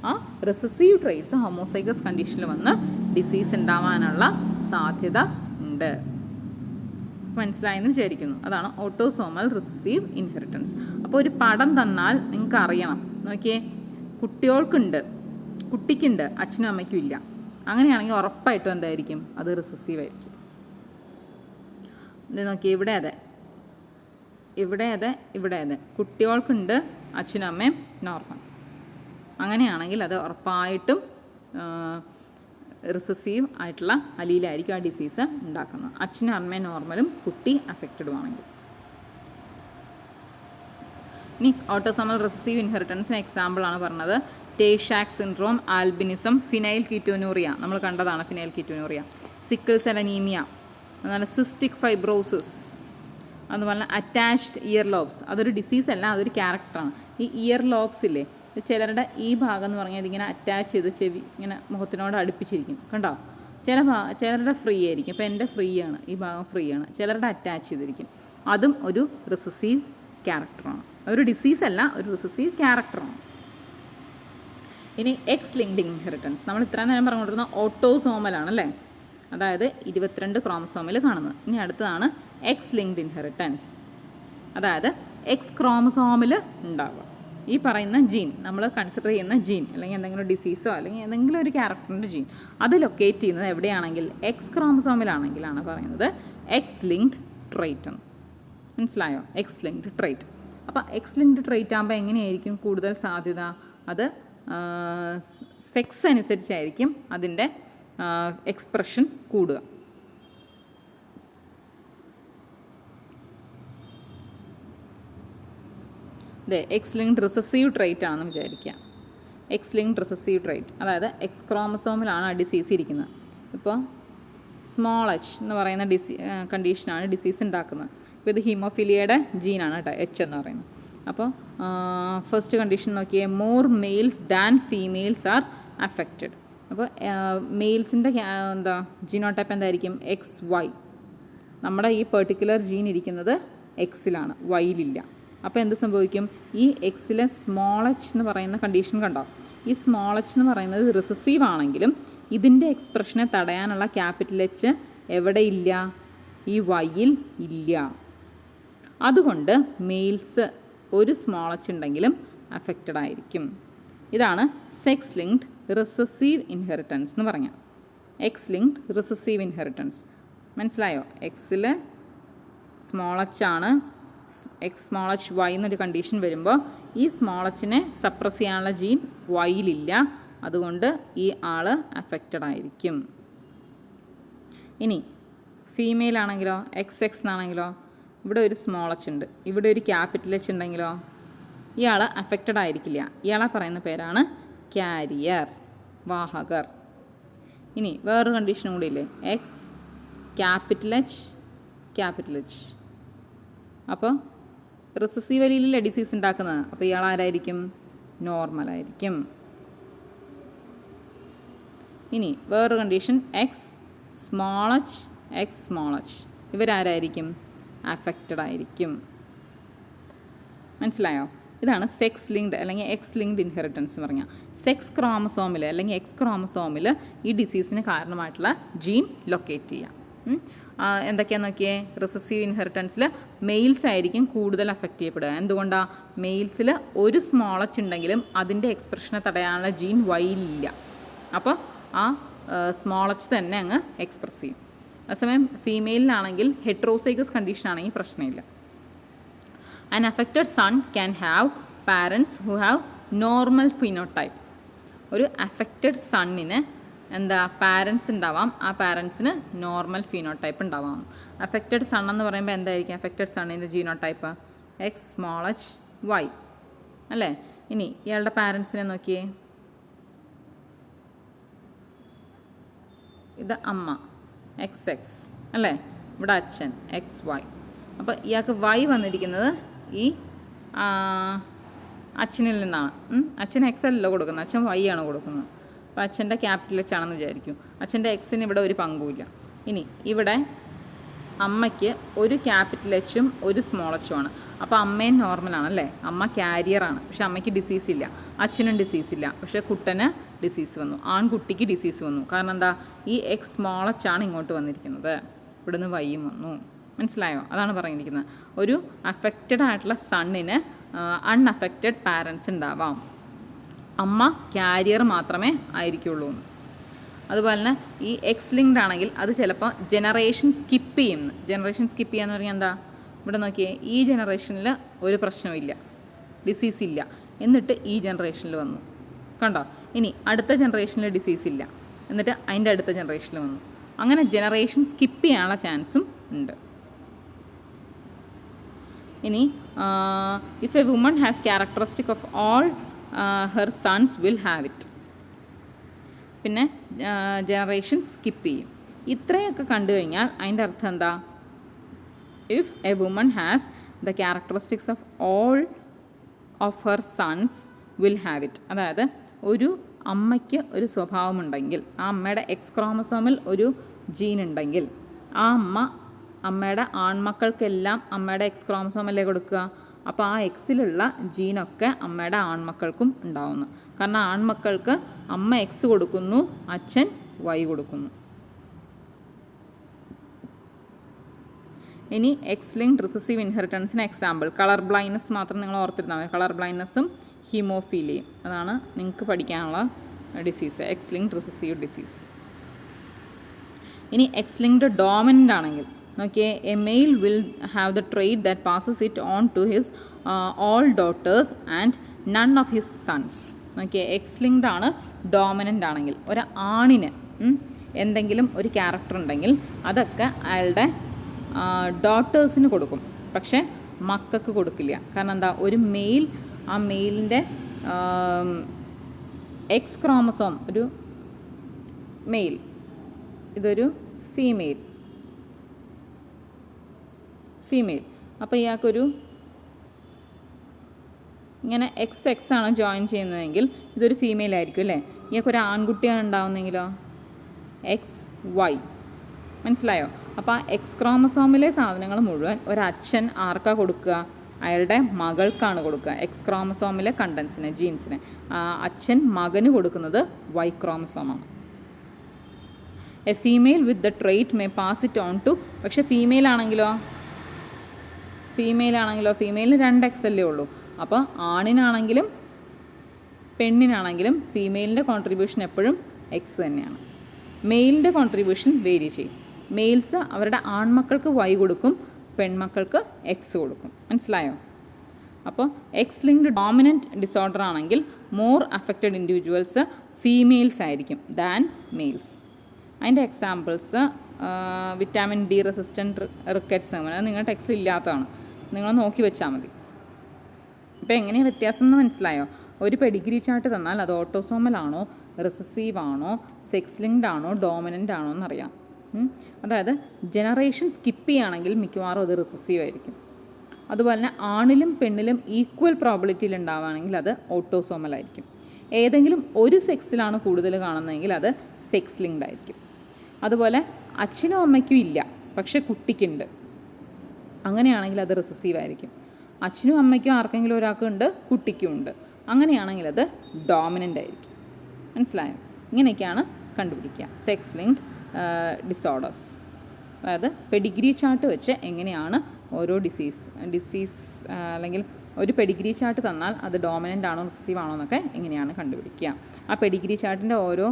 ആ റിസസീവ് ട്രേറ്റ്സ് ഹോമോസൈഗസ് കണ്ടീഷനിൽ വന്ന് ഡിസീസ് ഉണ്ടാവാനുള്ള സാധ്യത ഉണ്ട്. മനസ്സിലായെന്ന് വിചാരിക്കുന്നു. അതാണ് ഓട്ടോസോമൽ റിസസീവ് ഇൻഹെറിറ്റൻസ്. അപ്പോൾ ഒരു പടം തന്നാൽ നിങ്ങൾക്ക് അറിയണം, നോക്കിയേ, കുട്ടിക്കുണ്ട്, അച്ഛനും അമ്മയ്ക്കും ഇല്ല. അങ്ങനെയാണെങ്കിൽ ഉറപ്പായിട്ടും എന്തായിരിക്കും, അത് റിസസീവ് ആയിരിക്കും. ഇത് നോക്കിയേ, ഇവിടെ അതെ കുട്ടികൾക്കുണ്ട്, അച്ഛനും അമ്മയും നോർമൽ. അങ്ങനെയാണെങ്കിൽ അത് ഉറപ്പായിട്ടും റിസസീവ് ആയിട്ടുള്ള അലീലായിരിക്കും ആ ഡിസീസ് ഉണ്ടാക്കുന്നത്. അച്ഛനും അമ്മയും നോർമലും കുട്ടി അഫക്റ്റഡും ആണെങ്കിൽ. ഇനി ഓട്ടോസോമൽ റിസസീവ് ഇൻഹെറിറ്റൻസിന് എക്സാമ്പിളാണ് പറഞ്ഞത്. ടേ shack syndrome, albinism, phenyl ketonuria, നമ്മൾ കണ്ടതാണ് phenyl ketonuria, sickle cell anaemia, അതുപോലെ സിസ്റ്റിക് ഫൈബ്രോസിസ്, അതുപോലെ അറ്റാച്ച്ഡ് ഇയർ ലോബ്സ്. അതൊരു ഡിസീസല്ല, അതൊരു ക്യാരക്ടറാണ്. ഈ ഇയർ ലോബ്സ് ഇല്ലേ, ചിലരുടെ ഈ ഭാഗം എന്ന് പറഞ്ഞാൽ ഇതിങ്ങനെ അറ്റാച്ച് ചെയ്ത് ചെവി ഇങ്ങനെ മുഖത്തിനോട് അടുപ്പിച്ചിരിക്കും, കണ്ടോ? ചിലരുടെ ഫ്രീ ആയിരിക്കും. ഇപ്പോൾ എൻ്റെ ഫ്രീ ആണ്, ഈ ഭാഗം ഫ്രീ ആണ്. ചിലരുടെ അറ്റാച്ച് ചെയ്തിരിക്കും. അതും ഒരു റിസസീവ് ക്യാരക്ടറാണ്. ഒരു ഡിസീസല്ല, ഒരു റിസസീവ് ക്യാരക്ടറാണ്. ഇനി എക്സ് ലിങ്ക്ഡ് ഇൻഹെറിറ്റൻസ്. നമ്മൾ ഇത്ര നേരം പറഞ്ഞുകൊണ്ടിരുന്ന ഓട്ടോസോമലാണ് അല്ലേ, അതായത് 22 ക്രോമസോമിൽ കാണുന്നത്. ഇനി അടുത്തതാണ് എക്സ് ലിങ്ക്ഡ് ഇൻഹെറിറ്റൻസ്, അതായത് എക്സ് ക്രോമസോമിൽ ഉണ്ടാവുക. ഈ പറയുന്ന ജീൻ, നമ്മൾ കൺസിഡർ ചെയ്യുന്ന ജീൻ, അല്ലെങ്കിൽ എന്തെങ്കിലും ഡിസീസോ അല്ലെങ്കിൽ എന്തെങ്കിലും ഒരു ക്യാരക്ടറിൻ്റെ ജീൻ, അത് ലൊക്കേറ്റ് ചെയ്യുന്നത് എവിടെയാണെങ്കിൽ എക്സ് ക്രോമസോമിലാണെങ്കിലാണ് പറയുന്നത് എക്സ് ലിങ്ക്ഡ് ട്രൈറ്റ് എന്ന്. മനസ്സിലായോ? X linked trait. അപ്പോൾ എക്സ് ലിങ്ക്ഡ് ട്രൈറ്റ് ആകുമ്പോൾ എങ്ങനെയായിരിക്കും കൂടുതൽ സാധ്യത? അത് സെക്സ് അനുസരിച്ചായിരിക്കും അതിൻ്റെ എക്സ്പ്രഷൻ കൂടുക. അതെ, എക്സ് ലിങ്ക്ഡ് റിസസീവ് ട്രൈറ്റ് ആണെന്ന് വിചാരിക്കുക. എക്സ് ലിങ്ക്ഡ് റിസസീവ് ട്രൈറ്റ്, അതായത് എക്സ് ക്രോമസോമിലാണ് ആ ഡിസീസ് ഇരിക്കുന്നത്. ഇപ്പോൾ സ്മോൾ എച്ച് എന്ന് പറയുന്ന കണ്ടീഷനാണ് ഡിസീസ് ഉണ്ടാക്കുന്നത്. ഇപ്പോൾ ഇത് ഹീമോഫിലിയയുടെ ജീനാണ് കേട്ടോ, എച്ച് എന്ന് പറയുന്നത്. അപ്പോൾ ഫസ്റ്റ് കണ്ടീഷൻ നോക്കിയേ, more males than females are affected. അപ്പോൾ മെയിൽസിൻ്റെ ജീനോടൈപ്പ് എന്തായിരിക്കും? X Y. നമ്മുടെ ഈ പെർട്ടിക്കുലർ ജീൻ ഇരിക്കുന്നത് എക്സിലാണ്, വൈയിലില്ല. അപ്പോൾ എന്ത് സംഭവിക്കും? ഈ എക്സിലെ സ്മോൾ എച്ച് എന്ന് പറയുന്ന കണ്ടീഷൻ കണ്ടോ, ഈ സ്മോൾ എച്ച് എന്ന് പറയുന്നത് റിസസീവ് ആണെങ്കിലും ഇതിൻ്റെ എക്സ്പ്രഷനെ തടയാനുള്ള ക്യാപിറ്റൽ എച്ച് എവിടെ ഇല്ല? ഈ വൈയിൽ ഇല്ല. അതുകൊണ്ട് മെയിൽസ് ഒരു സ്മോൾ എച്ച് ഉണ്ടെങ്കിലും അഫക്റ്റഡ് ആയിരിക്കും. ഇതാണ് സെക്സ് ലിങ്ക്ഡ് റിസസീവ് ഇൻഹെറിറ്റൻസ് എന്ന് പറഞ്ഞാൽ. എക്സ് ലിങ്ക്ഡ് റിസസീവ് ഇൻഹെറിറ്റൻസ് മനസ്സിലായോ? എക്സിൽ സ്മോൾ എച്ച് ആണ്, എക്സ് സ്മോൾ എച്ച് വൈ എന്നൊരു കണ്ടീഷൻ വരുമ്പോൾ ഈ സ്മോൾ എച്ചിനെ സപ്രസ് ചെയ്യാനുള്ള ജീൻ വൈയിലില്ല. അതുകൊണ്ട് ഈ ആൾ അഫക്റ്റഡ് ആയിരിക്കും. ഇനി ഫീമെയിൽ ആണെങ്കിലോ, എക്സ് എക്സ് എന്നാണെങ്കിലോ, ഇവിടെ ഒരു സ്മോൾ എച്ച് ഉണ്ട്, ഇവിടെ ഒരു ക്യാപിറ്റൽ എച്ച് ഉണ്ടെങ്കിലോ ഇയാൾ അഫക്റ്റഡ് ആയിരിക്കില്ല. ഇയാളെ പറയുന്ന പേരാണ് ക്യാരിയർ, വാഹകർ. ഇനി വേറൊരു കണ്ടീഷനും കൂടി ഇല്ലേ, എക്സ് ക്യാപിറ്റൽ എച്ച്. അപ്പോൾ റിസസീവ് അലീലിലെ ഡിസീസ് ഉണ്ടാക്കുന്നത്. അപ്പോൾ ഇയാൾ ആരായിരിക്കും? നോർമലായിരിക്കും. ഇനി വേറൊരു കണ്ടീഷൻ, എക്സ് സ്മോൾ എച്ച്, ഇവരാരായിരിക്കും? അഫക്റ്റഡ് ആയിരിക്കും. മനസ്സിലായോ? ഇതാണ് സെക്സ് ലിങ്ക്ഡ് അല്ലെങ്കിൽ എക്സ് ലിങ്ക്ഡ് ഇൻഹെറിറ്റൻസ് എന്ന് പറഞ്ഞാൽ. സെക്സ് ക്രോമസോമിൽ അല്ലെങ്കിൽ എക്സ് ക്രോമസോമിൽ ഈ ഡിസീസിന് കാരണമായിട്ടുള്ള ജീൻ ലൊക്കേറ്റ് ചെയ്യാം. എന്തൊക്കെയാണെന്ന് നോക്കിയേ, റിസസീവ് ഇൻഹെറിറ്റൻസിൽ മെയിൽസ് ആയിരിക്കും കൂടുതൽ അഫക്റ്റ് ചെയ്യപ്പെടുക. എന്തുകൊണ്ടാണ്? മെയിൽസിൽ ഒരു സ്മോൾ എച്ച് ഉണ്ടെങ്കിലും അതിൻ്റെ എക്സ്പ്രഷനെ തടയാനുള്ള ജീൻ വൈയിലില്ല. അപ്പോൾ ആ സ്മോൾ എച്ച് തന്നെ അങ്ങ് എക്സ്പ്രസ് ചെയ്യും. അതേസമയം ഫീമെയിലിനാണെങ്കിൽ ഹെട്രോസൈഗസ് കണ്ടീഷൻ ആണെങ്കിൽ പ്രശ്നമില്ല. An affected son can have parents who have normal phenotype. ഒരു അഫക്റ്റഡ് സണ്ണിന് എന്താ പാരൻസ് ഉണ്ടാവാം, ആ പാരൻസിന് നോർമൽ ഫിനോടൈപ്പ് ഉണ്ടാവാം. അഫക്റ്റഡ് സൺ എന്ന് പറയുമ്പോൾ എന്തായിരിക്കും അഫക്റ്റഡ് സണ്ണിൻ്റെ genotype? X small H Y അല്ലേ. ഇനി ഇയാളുടെ പാരൻസിനെ നോക്കിയേ, ഇത് അമ്മ എക്സ് എക്സ് അല്ലേ, ഇവിടെ അച്ഛൻ എക്സ് വൈ. അപ്പോൾ ഇയാൾക്ക് വൈ വന്നിരിക്കുന്നത് ഈ അച്ഛനിൽ നിന്നാണ്. അച്ഛൻ എക്സ് അല്ലല്ലോ കൊടുക്കുന്നത്, അച്ഛൻ വൈ ആണ് കൊടുക്കുന്നത്. അപ്പോൾ അച്ഛൻ്റെ ക്യാപിറ്റൽ എച്ച് ആണെന്ന് വിചാരിക്കും. അച്ഛൻ്റെ എക്സിന് ഇവിടെ ഒരു പങ്കുമില്ല. ഇനി ഇവിടെ അമ്മയ്ക്ക് ഒരു ക്യാപിറ്റൽ എച്ചും ഒരു സ്മോൾ എച്ചും ആണ്. അപ്പോൾ അമ്മയും നോർമലാണല്ലേ, അമ്മ ക്യാരിയറാണ്, പക്ഷെ അമ്മയ്ക്ക് ഡിസീസ് ഇല്ല. അച്ഛനും ഡിസീസ് ഇല്ല, പക്ഷേ കുട്ടന് ഡിസീസ് വന്നു, ആൺകുട്ടിക്ക് ഡിസീസ് വന്നു. കാരണം എന്താ, ഈ എക്സ് സ്മോൾ എച്ച് ആണ് ഇങ്ങോട്ട് വന്നിരിക്കുന്നത്, ഇവിടുന്ന് വൈയും വന്നു. മനസ്സിലായോ? അതാണ് പറഞ്ഞിരിക്കുന്നത്. ഒരു അഫക്റ്റഡ് ആയിട്ടുള്ള സണ്ണിന് അൺഅഫക്റ്റഡ് പാരൻസ് ഉണ്ടാവാം, അമ്മ ക്യാരിയർ മാത്രമേ ആയിരിക്കുള്ളൂ എന്ന്. അതുപോലെ തന്നെ ഈ എക്സ് ലിങ്ക്ഡ് ആണെങ്കിൽ അത് ചിലപ്പോൾ ജനറേഷൻ സ്കിപ്പ് ചെയ്യുന്നു. ജനറേഷൻ സ്കിപ്പ് ചെയ്യുക എന്ന് പറഞ്ഞാൽ എന്താ, ഇവിടെ നോക്കിയേ, ഈ ജനറേഷനിൽ ഒരു പ്രശ്നമില്ല, ഡിസീസ് ഇല്ല, എന്നിട്ട് ഈ ജനറേഷനിൽ വന്നു, കണ്ടോ? ഇനി അടുത്ത ജനറേഷനിൽ ഡിസീസ് ഇല്ല, എന്നിട്ട് അതിൻ്റെ അടുത്ത ജനറേഷനിൽ വന്നു. അങ്ങനെ ജനറേഷൻ സ്കിപ്പ് ചെയ്യാനുള്ള ചാൻസും ഉണ്ട്. ഇനി if A woman has characteristic of all her sons will have it. പിന്നെ ജനറേഷൻ സ്കിപ്പ് ചെയ്യും. ഇത്രയൊക്കെ കണ്ടു കഴിഞ്ഞാൽ അതിൻ്റെ അർത്ഥം എന്താ, if A woman has the characteristics of all of her sons will have it. അതായത് ഒരു അമ്മയ്ക്ക് ഒരു സ്വഭാവമുണ്ടെങ്കിൽ, ആ അമ്മയുടെ എക്സ് ക്രോമസോമിൽ ഒരു ജീൻ ഉണ്ടെങ്കിൽ, ആ അമ്മയുടെ ആൺമക്കൾക്കെല്ലാം അമ്മയുടെ എക്സ് ക്രോമസോമല്ലേ കൊടുക്കുക. അപ്പോൾ ആ എക്സിലുള്ള ജീനൊക്കെ അമ്മയുടെ ആൺമക്കൾക്കും ഉണ്ടാവുന്നു. കാരണം ആൺമക്കൾക്ക് അമ്മ എക്സ് കൊടുക്കുന്നു, അച്ഛൻ വൈ കൊടുക്കുന്നു. ഇനി എക്സ് ലിങ്ക്ഡ് റിസസീവ് ഇൻഹെറിറ്റൻസിന് എക്സാമ്പിൾ, കളർ ബ്ലൈൻഡ്നെസ് മാത്രം നിങ്ങൾ ഓർത്തിരുന്നാൽ മതി. കളർ ബ്ലൈൻഡ്നെസ്സും ഹീമോഫീലിയയും, അതാണ് നിങ്ങൾക്ക് പഠിക്കാനുള്ള disease, X linked recessive disease. ഇനി എക്സ് ലിങ്ക്ഡ് ഡോമിനൻ്റ് ആണെങ്കിൽ നോക്കിയേ, a male will have the trait that passes it on to his all daughters and none of his sons. നോക്കിയേ, എക്സ് ലിങ്ക്ഡ് ആണ് ഡോമിനൻ്റ് ആണെങ്കിൽ, ഒരു ആണിന് എന്തെങ്കിലും ഒരു ക്യാരക്ടർ ഉണ്ടെങ്കിൽ അതൊക്കെ അയാളുടെ ഡോട്ടേഴ്സിന് കൊടുക്കും, പക്ഷേ മക്കൾക്ക് കൊടുക്കില്ല. കാരണം എന്താ, ഒരു മെയിൽ, ആ മെയിലിൻ്റെ എക്സ് ക്രോമസോം ഒരു മെയിൽ, ഇതൊരു ഫീമെയിൽ, അപ്പോൾ ഇയാൾക്കൊരു ഇങ്ങനെ എക്സ് ആണ് ജോയിൻ ചെയ്യുന്നതെങ്കിൽ ഇതൊരു ഫീമെയിൽ ആയിരിക്കും അല്ലേ. ഇയാൾക്കൊരു ആൺകുട്ടിയാണ് ഉണ്ടാവുന്നതെങ്കിലോ എക്സ് വൈ. മനസ്സിലായോ? അപ്പോൾ ആ എക്സ് ക്രോമസോമിലെ സാധനങ്ങൾ മുഴുവൻ ഒരച്ഛൻ ആർക്കാണ് കൊടുക്കുക, അയാളുടെ മകൾക്കാണ് കൊടുക്കുക. എക്സ് ക്രോമസോമിലെ കണ്ടൻസിനെ, ജീൻസിനെ അച്ഛൻ മകന് കൊടുക്കുന്നത് വൈ ക്രോമസോമാണ്. A female with the trait may pass it on to. പക്ഷേ ഫീമെയിൽ ആണെങ്കിലോ ഫീമെയിലിന് 2 എക്സ് അല്ലേ ഉള്ളൂ. അപ്പോൾ ആണിനാണെങ്കിലും പെണ്ണിനാണെങ്കിലും ഫീമെയിലിൻ്റെ കോൺട്രിബ്യൂഷൻ എപ്പോഴും എക്സ് തന്നെയാണ്. മെയിലിൻ്റെ കോൺട്രിബ്യൂഷൻ വേരി ചെയ്യും. മെയിൽസ് അവരുടെ ആൺമക്കൾക്ക് വൈ കൊടുക്കും, പെൺമക്കൾക്ക് എക്സ് കൊടുക്കും. മനസ്സിലായോ? അപ്പോൾ എക്സ് ലിങ്ക്ഡ് ഡോമിനൻറ്റ് ഡിസോർഡർ ആണെങ്കിൽ മോർ അഫക്റ്റഡ് ഇൻഡിവിജ്വൽസ് ഫീമെയിൽസ് ആയിരിക്കും ദാൻ മെയിൽസ്. അതിൻ്റെ examples vitamin D resistant rickets, അത് നിങ്ങളുടെ ടെക്സ്റ്റിൽ ഇല്ലാത്തതാണ്, നിങ്ങൾ നോക്കി വെച്ചാൽ മതി. ഇപ്പോൾ എങ്ങനെയാണ് വ്യത്യാസം എന്ന് മനസ്സിലായോ? ഒരു പെഡിഗ്രി ചാർട്ട് തന്നാൽ അത് ഓട്ടോസോമൽ ആണോ, റിസസീവ് ആണോ, സെക്സ് ലിങ്ക്ഡ് ആണോ, ഡോമിനൻ്റ് ആണോ എന്നറിയാം. അതായത് ജനറേഷൻ സ്കിപ്പ് ചെയ്യുകയാണെങ്കിൽ മിക്കവാറും അത് റിസസീവ് ആയിരിക്കും. അതുപോലെ തന്നെ ആണിലും പെണ്ണിലും ഈക്വൽ പ്രോബിലിറ്റിയിൽ ഉണ്ടാവുകയാണെങ്കിൽ അത് ഓട്ടോസോമൽ ആയിരിക്കും. ഏതെങ്കിലും ഒരു സെക്സിലാണ് കൂടുതൽ കാണുന്നതെങ്കിൽ അത് സെക്സ് ലിങ്ക്ഡ് ആയിരിക്കും. അതുപോലെ അച്ഛനും അമ്മയ്ക്കും ഇല്ല, പക്ഷെ കുട്ടിക്കുണ്ട്, അങ്ങനെയാണെങ്കിൽ അത് റിസസീവ് ആയിരിക്കും. അച്ഛനും അമ്മയ്ക്കും ആർക്കെങ്കിലും ഒരാൾക്കുണ്ട്, കുട്ടിക്കും ഉണ്ട്, അങ്ങനെയാണെങ്കിൽ അത് ഡോമിനൻ്റ് ആയിരിക്കും. മനസ്സിലായോ? ഇങ്ങനെയൊക്കെയാണ് കണ്ടുപിടിക്കുക സെക്സ് ലിങ്ക്ഡ് ഡിസോർഡേഴ്സ്. അതായത് പെഡിഗ്രി ചാർട്ട് വെച്ച് എങ്ങനെയാണ് ഓരോ ഡിസീസ് അല്ലെങ്കിൽ ഒരു പെഡിഗ്രി ചാർട്ട് തന്നാൽ അത് ഡോമിനൻ്റ് ആണോ റിസസീവ് ആണോ എന്നൊക്കെ എങ്ങനെയാണ് കണ്ടുപിടിക്കുക. ആ പെഡിഗ്രി ചാർട്ടിൻ്റെ ഓരോ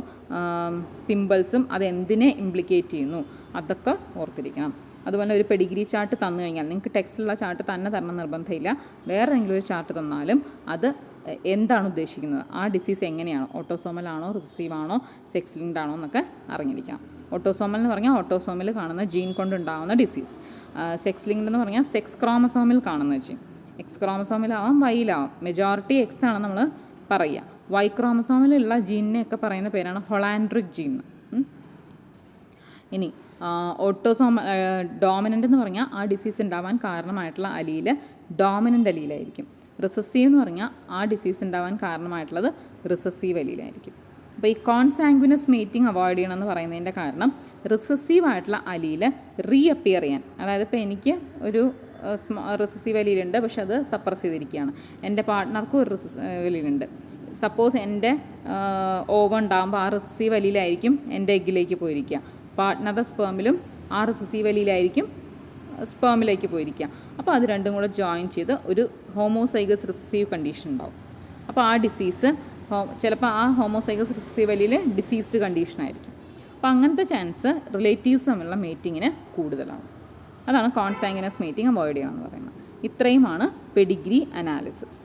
സിമ്പിൾസും അത് എന്തിനെ ഇംപ്ലിക്കേറ്റ് ചെയ്യുന്നു അതൊക്കെ ഓർത്തിരിക്കണം. അതുപോലെ ഒരു പെഡിഗ്രി ചാർട്ട് തന്നു കഴിഞ്ഞാൽ നിങ്ങൾക്ക് ടെക്സ്റ്റിലുള്ള ചാർട്ട് തന്നെ തരണം നിർബന്ധമില്ല, വേറെ ഏതെങ്കിലും ഒരു ചാർട്ട് തന്നാലും അത് എന്താണ് ഉദ്ദേശിക്കുന്നത്, ആ ഡിസീസ് എങ്ങനെയാണ്, ഓട്ടോസോമൽ ആണോ, റിസസീവ് ആണോ, സെക്സ് ലിങ്ക്ഡ് ആണോ എന്നൊക്കെ അറിഞ്ഞിരിക്കാം. ഓട്ടോസോമൽ എന്ന് പറഞ്ഞാൽ ഓട്ടോസോമിൽ കാണുന്ന ജീൻ കൊണ്ടുണ്ടാകുന്ന ഡിസീസ്. സെക്സ് ലിങ്ക്ഡ് എന്ന് പറഞ്ഞാൽ സെക്സ് ക്രോമസോമിൽ കാണുന്ന ജീൻ. എക്സ് ക്രോമസോമിലാവാം, വൈയിലാവാം, മെജോറിറ്റി എക്സ് ആണ് നമ്മൾ പറയുക. വൈ ക്രോമസോമിലുള്ള ജീനിനെയൊക്കെ പറയുന്ന പേരാണ് ഹൊളാൻഡ്രിക് ജീൻ. ഇനി ഡോമിനൻ്റ് എന്ന് പറഞ്ഞാൽ ആ ഡിസീസ് ഉണ്ടാവാൻ കാരണമായിട്ടുള്ള അലീൽ ഡോമിനൻ്റ് അലീലായിരിക്കും. റിസസീവ് എന്ന് പറഞ്ഞാൽ ആ ഡിസീസ് ഉണ്ടാവാൻ കാരണമായിട്ടുള്ളത് റിസസീവ് അലീലായിരിക്കും. അപ്പോൾ ഈ കോൺസാങ്ഗ്വിനസ് മേറ്റിംഗ് അവോയ്ഡ് ചെയ്യണമെന്ന് പറയുന്നതിൻ്റെ കാരണം റിസസീവ് ആയിട്ടുള്ള അലീൽ റീഅപ്പിയർ ചെയ്യാൻ, അതായത് ഇപ്പോൾ എനിക്ക് ഒരു റിസസീവ് അലീലുണ്ട്, പക്ഷെ അത് സപ്രസ് ചെയ്തിരിക്കുകയാണ്. എൻ്റെ പാർട്ട്ണർക്കും ഒരു റിസസീവ് അലീലുണ്ട്. സപ്പോസ് എൻ്റെ ഓവം ഉണ്ടാകുമ്പോൾ ആ റിസസീവ് അലീലായിരിക്കും എൻ്റെ എഗ്ഗിലേക്ക് പോയിരിക്കുക, പാർട്ട്ണറുടെ സ്പേമിലും ആ റിസസീവ് അലീലായിരിക്കും സ്പേമിലേക്ക് പോയിരിക്കുക. അപ്പോൾ അത് രണ്ടും കൂടെ ജോയിൻ ചെയ്ത് ഒരു ഹോമോസൈഗസ് റിസസീവ് കണ്ടീഷൻ ഉണ്ടാവും. അപ്പോൾ ആ ഡിസീസ് ചിലപ്പോൾ ആ ഹോമോസൈഗസ് റിസസീവ് അലീൽ ഡിസീസ്ഡ് കണ്ടീഷനായിരിക്കും. അപ്പോൾ അങ്ങനത്തെ ചാൻസ് റിലേറ്റീവ്സ് തമ്മിലുള്ള മീറ്റിങ്ങിന് കൂടുതലാണ്. അതാണ് കോൺസാങ്ഗ്വിനസ് മീറ്റിംഗ് അവോയ്ഡ് ചെയ്യണമെന്ന് പറയുന്നത്. ഇത്രയുമാണ് പെഡിഗ്രി അനാലിസിസ്.